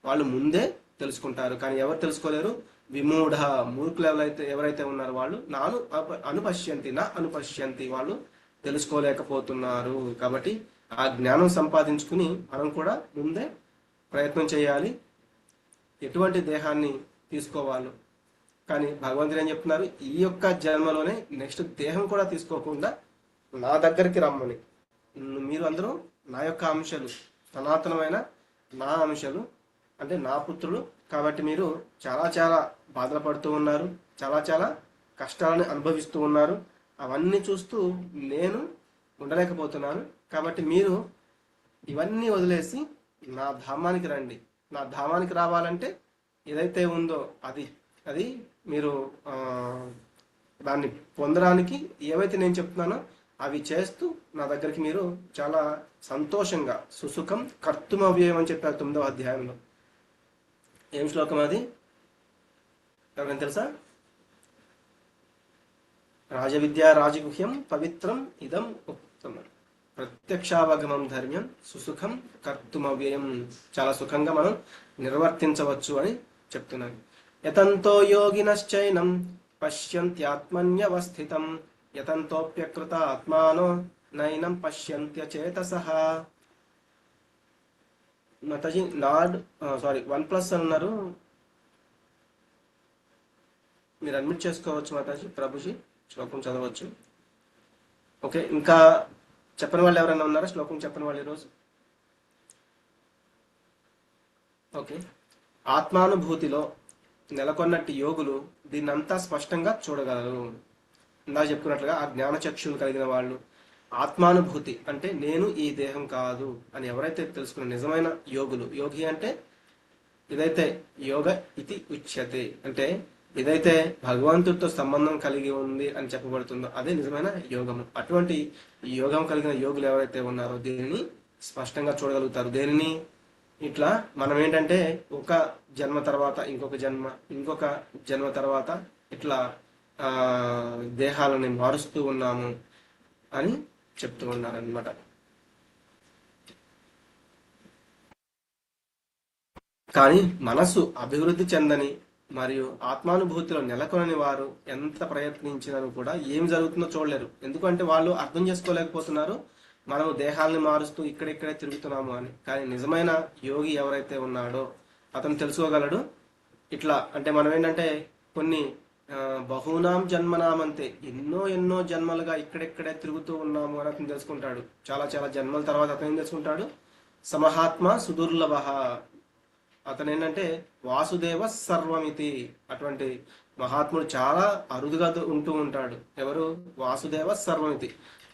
వాళ్ళు ముందే తెలుసుకుంటారు. కానీ ఎవరు తెలుసుకోలేరు? విమూఢ, మూర్ఖులు ఎవరైతే ఉన్నారో వాళ్ళు నాను అనుపశ్యంతి, నా అనుపశ్యంతి, వాళ్ళు తెలుసుకోలేకపోతున్నారు. కాబట్టి ఆ జ్ఞానం సంపాదించుకుని మనం కూడా ముందే ప్రయత్నం చేయాలి ఎటువంటి దేహాన్ని తీసుకోవాలి. కానీ భగవంతుడు ఏం చెప్తున్నారు, ఈ యొక్క జన్మలోనే నెక్స్ట్ దేహం కూడా తీసుకోకుండా నా దగ్గరికి రమ్మని. మీరు అందరూ నా యొక్క అంశాలు, సనాతనమైన నా అంశాలు, అంటే నా పుత్రులు. కాబట్టి మీరు చాలా చాలా బాధలు పడుతూ ఉన్నారు, చాలా చాలా కష్టాలను అనుభవిస్తూ ఉన్నారు. అవన్నీ చూస్తూ నేను ఉండలేకపోతున్నాను. కాబట్టి మీరు ఇవన్నీ వదిలేసి నా ధామానికి రండి. నా ధామానికి రావాలంటే ఏదైతే ఉందో అది మీరు దాన్ని పొందడానికి ఏవైతే నేను చెప్తున్నానో అవి చేస్తూ నా దగ్గరికి మీరు చాలా సంతోషంగా, సుసుఖం కర్తుమవ్యయం అని చెప్పారు 9వ అధ్యాయంలో. ఏం శ్లోకం అది? ఎవరైనా తెలుసా? రాజవిద్యా రాజగుహ్యం పవిత్రం ఇదం ఉత్తమం ప్రత్యక్షావగమం ధర్మ్యం సుసుఖం కర్తుమవ్యయం. చాలా సుఖంగా మనం నిర్వర్తించవచ్చు అని చెప్తున్నారు. యతంతో యోగినశ్చైనం పశ్యంత్యాత్మన్యవస్థితం యతంతోప్యకృత ఆత్మానో నైనం పశ్యంత్యచేతసః. మాతాజీ OnePlus అన్నారు, మీరు అడ్మిట్ చేసుకోవచ్చు మాతాజీ. ప్రభుజీ శ్లోకం చదవచ్చు. ఓకే, ఇంకా చెప్పని వాళ్ళు ఎవరైనా ఉన్నారా? శ్లోకం చెప్పని వాళ్ళు ఈరోజు? ఓకే, ఆత్మానుభూతిలో నెలకొన్నట్టు యోగులు దీన్నంతా స్పష్టంగా చూడగలరు. ఇందాక చెప్పుకున్నట్లుగా ఆ జ్ఞాన చక్షులు కలిగిన వాళ్ళు, ఆత్మానుభూతి అంటే నేను ఈ దేహం కాదు అని ఎవరైతే తెలుసుకున్న నిజమైన యోగులు. యోగి అంటే ఇదైతే యోగ ఇది ఉచ్యతే, అంటే ఏదైతే భగవంతుడితో సంబంధం కలిగి ఉంది అని చెప్పబడుతుందో అదే నిజమైన యోగము. అటువంటి యోగం కలిగిన యోగులు ఎవరైతే ఉన్నారో దీనిని స్పష్టంగా చూడగలుగుతారు. దేనిని? ఇట్లా మనం ఏంటంటే ఒక జన్మ తర్వాత ఇంకొక జన్మ తర్వాత ఇట్లా దేహాలని మారుస్తూ ఉన్నాము అని చెప్తూ ఉన్నారనమాట. కానీ మనసు అభివృద్ధి చెందని మరియు ఆత్మానుభూతిలో నెలకొనని వారు ఎంత ప్రయత్నించినా కూడా ఏం జరుగుతుందో చూడలేరు. ఎందుకంటే వాళ్ళు అర్థం చేసుకోలేకపోతున్నారు మనము దేహాలని మారుస్తూ ఇక్కడిక్కడే తిరుగుతున్నాము అని. కానీ నిజమైన యోగి ఎవరైతే ఉన్నాడో అతను తెలుసుకోగలడు. ఇట్లా అంటే మనం ఏంటంటే కొన్ని బహునాం జన్మనామంతే, ఎన్నో ఎన్నో జన్మలుగా ఇక్కడెక్కడే తిరుగుతూ ఉన్నాము అని అతను తెలుసుకుంటాడు. చాలా చాలా జన్మల తర్వాత అతను ఏం తెలుసుకుంటాడు? సమహాత్మ సుదుర్లభ, అతను ఏంటంటే వాసుదేవ సర్వమితి, అటువంటి మహాత్ముడు చాలా అరుదుగా ఉంటూ ఉంటాడు. ఎవరు? వాసుదేవ సర్వమితి,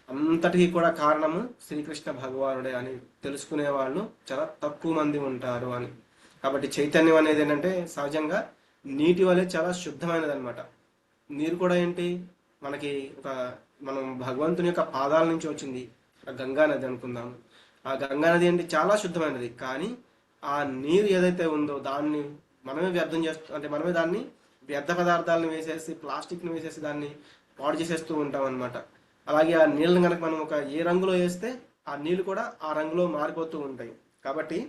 అంతటికి కూడా కారణము శ్రీకృష్ణ భగవానుడే అని తెలుసుకునే వాళ్ళు చాలా తక్కువ మంది ఉంటారు అని. కాబట్టి చైతన్యం అనేది ఏంటంటే సహజంగా నీటి వలె చాలా శుద్ధమైనది అనమాట. నీరు కూడా ఏంటి, మనకి మనం భగవంతుని యొక్క పాదాల నుంచి వచ్చింది గంగా నది అనుకుందాము. ఆ గంగా నది ఏంటి, చాలా శుద్ధమైనది. కానీ ఆ నీరు ఏదైతే ఉందో దాన్ని మనమే వ్యర్థం అంటే మనమే దాన్ని వ్యర్థ పదార్థాలను వేసేసి, ప్లాస్టిక్ని వేసేసి దాన్ని పాడు చేసేస్తూ ఉంటాం అనమాట. అలాగే ఆ నీళ్ళని కనుక మనం ఏ రంగులో వేస్తే ఆ నీళ్ళు కూడా ఆ రంగులో మారిపోతూ ఉంటాయి. కాబట్టి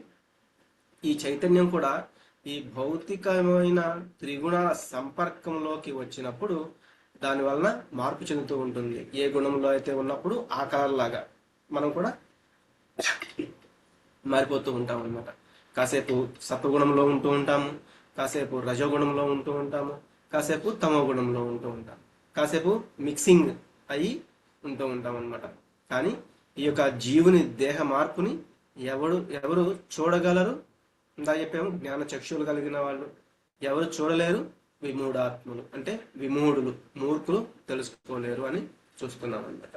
ఈ చైతన్యం కూడా ఈ భౌతికమైన త్రిగుణాల సంపర్కంలోకి వచ్చినప్పుడు దాని వలన మార్పు చెందుతూ ఉంటుంది. ఏ గుణంలో అయితే ఉన్నప్పుడు ఆ కలర్ లాగా మనం కూడా మారిపోతూ ఉంటాం అన్నమాట. కాసేపు సత్వగుణంలో ఉంటూ ఉంటాము, కాసేపు రజోగుణంలో ఉంటూ ఉంటాము, కాసేపు తమో గుణంలో ఉంటూ ఉంటాం, కాసేపు మిక్సింగ్ అయ్యి ఉంటూ ఉంటాం అన్నమాట. కానీ ఈ యొక్క జీవుని దేహ మార్పుని ఎవరు చూడగలరు? ఇందా చెప్పాము, జ్ఞాన చక్షులు కలిగిన వాళ్ళు. ఎవరు చూడలేరు? విమూఢాత్ములు, అంటే విమూఢులు, మూర్ఖులు తెలుసుకోలేరు అని చూస్తున్నాం అన్నమాట.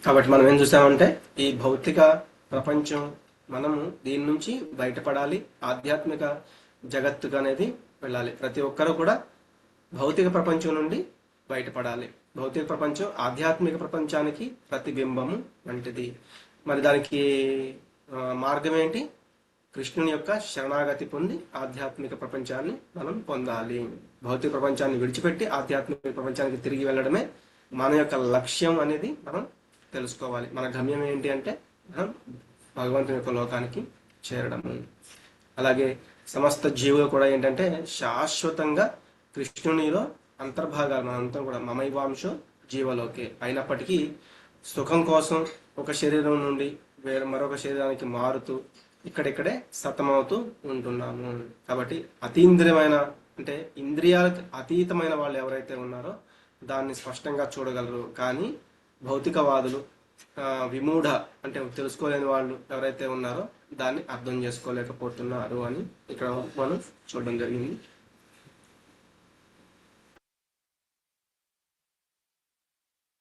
కాబట్టి మనం ఏం చూసామంటే ఈ భౌతిక ప్రపంచం, మనము దీని నుంచి బయటపడాలి, ఆధ్యాత్మిక జగత్తుకు అనేది వెళ్ళాలి. ప్రతి ఒక్కరూ కూడా భౌతిక ప్రపంచం నుండి బయటపడాలి. భౌతిక ప్రపంచం ఆధ్యాత్మిక ప్రపంచానికి ప్రతిబింబము వంటిది. మరి దానికి మార్గం ఏంటి? కృష్ణుని యొక్క శరణాగతి పొంది ఆధ్యాత్మిక ప్రపంచాన్ని మనం పొందాలి. భౌతిక ప్రపంచాన్ని విడిచిపెట్టి ఆధ్యాత్మిక ప్రపంచానికి తిరిగి వెళ్ళడమే మన యొక్క లక్ష్యం అనేది మనం తెలుసుకోవాలి. మన గమ్యం ఏంటి అంటే మనం భగవంతుని యొక్క లోకానికి చేరడము. అలాగే సమస్త జీవులు కూడా ఏంటంటే శాశ్వతంగా కృష్ణునిలో అంతర్భాగాలు. మనంతా కూడా మమైవాంశో జీవలోకే అయినప్పటికీ సుఖం కోసం ఒక శరీరం నుండి మరొక శరీరానికి మారుతూ ఇక్కడిక్కడే సతమవుతూ ఉంటున్నాము. కాబట్టి అతీంద్రియమైన, అంటే ఇంద్రియాలకు అతీతమైన వాళ్ళు ఎవరైతే ఉన్నారో దాన్ని స్పష్టంగా చూడగలరు. కానీ భౌతికవాదులు, విమూఢ అంటే తెలుసుకోలేని వాళ్ళు ఎవరైతే ఉన్నారో దాన్ని అర్థం చేసుకోలేకపోతున్నారు అని ఇక్కడ మనం చూడడం జరిగింది.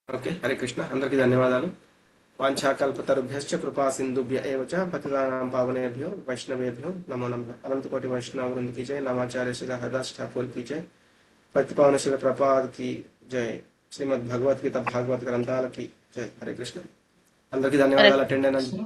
ఓకే, హరే కృష్ణ. అందరికీ ధన్యవాదాలు. వాంఛాకల్పతరుభ్యశ్చ కృపా సింధుభ్య ఏవ చ పతితానాం పావనేభ్యో వైష్ణవేభ్యో నమో నమః. అనంతకోటి వైష్ణవ వృంద की जय. नामाचार्य श्री हरदास ठाकुर की जय. प्रतिपावन श्री प्रपाद की जय. శ్రీమద్ భగవద్గీత భాగవత గ్రంథాలకి జై. హరే కృష్ణ. అందరికీ ధన్యవాదాలు అటెండ్ అయినందుకు.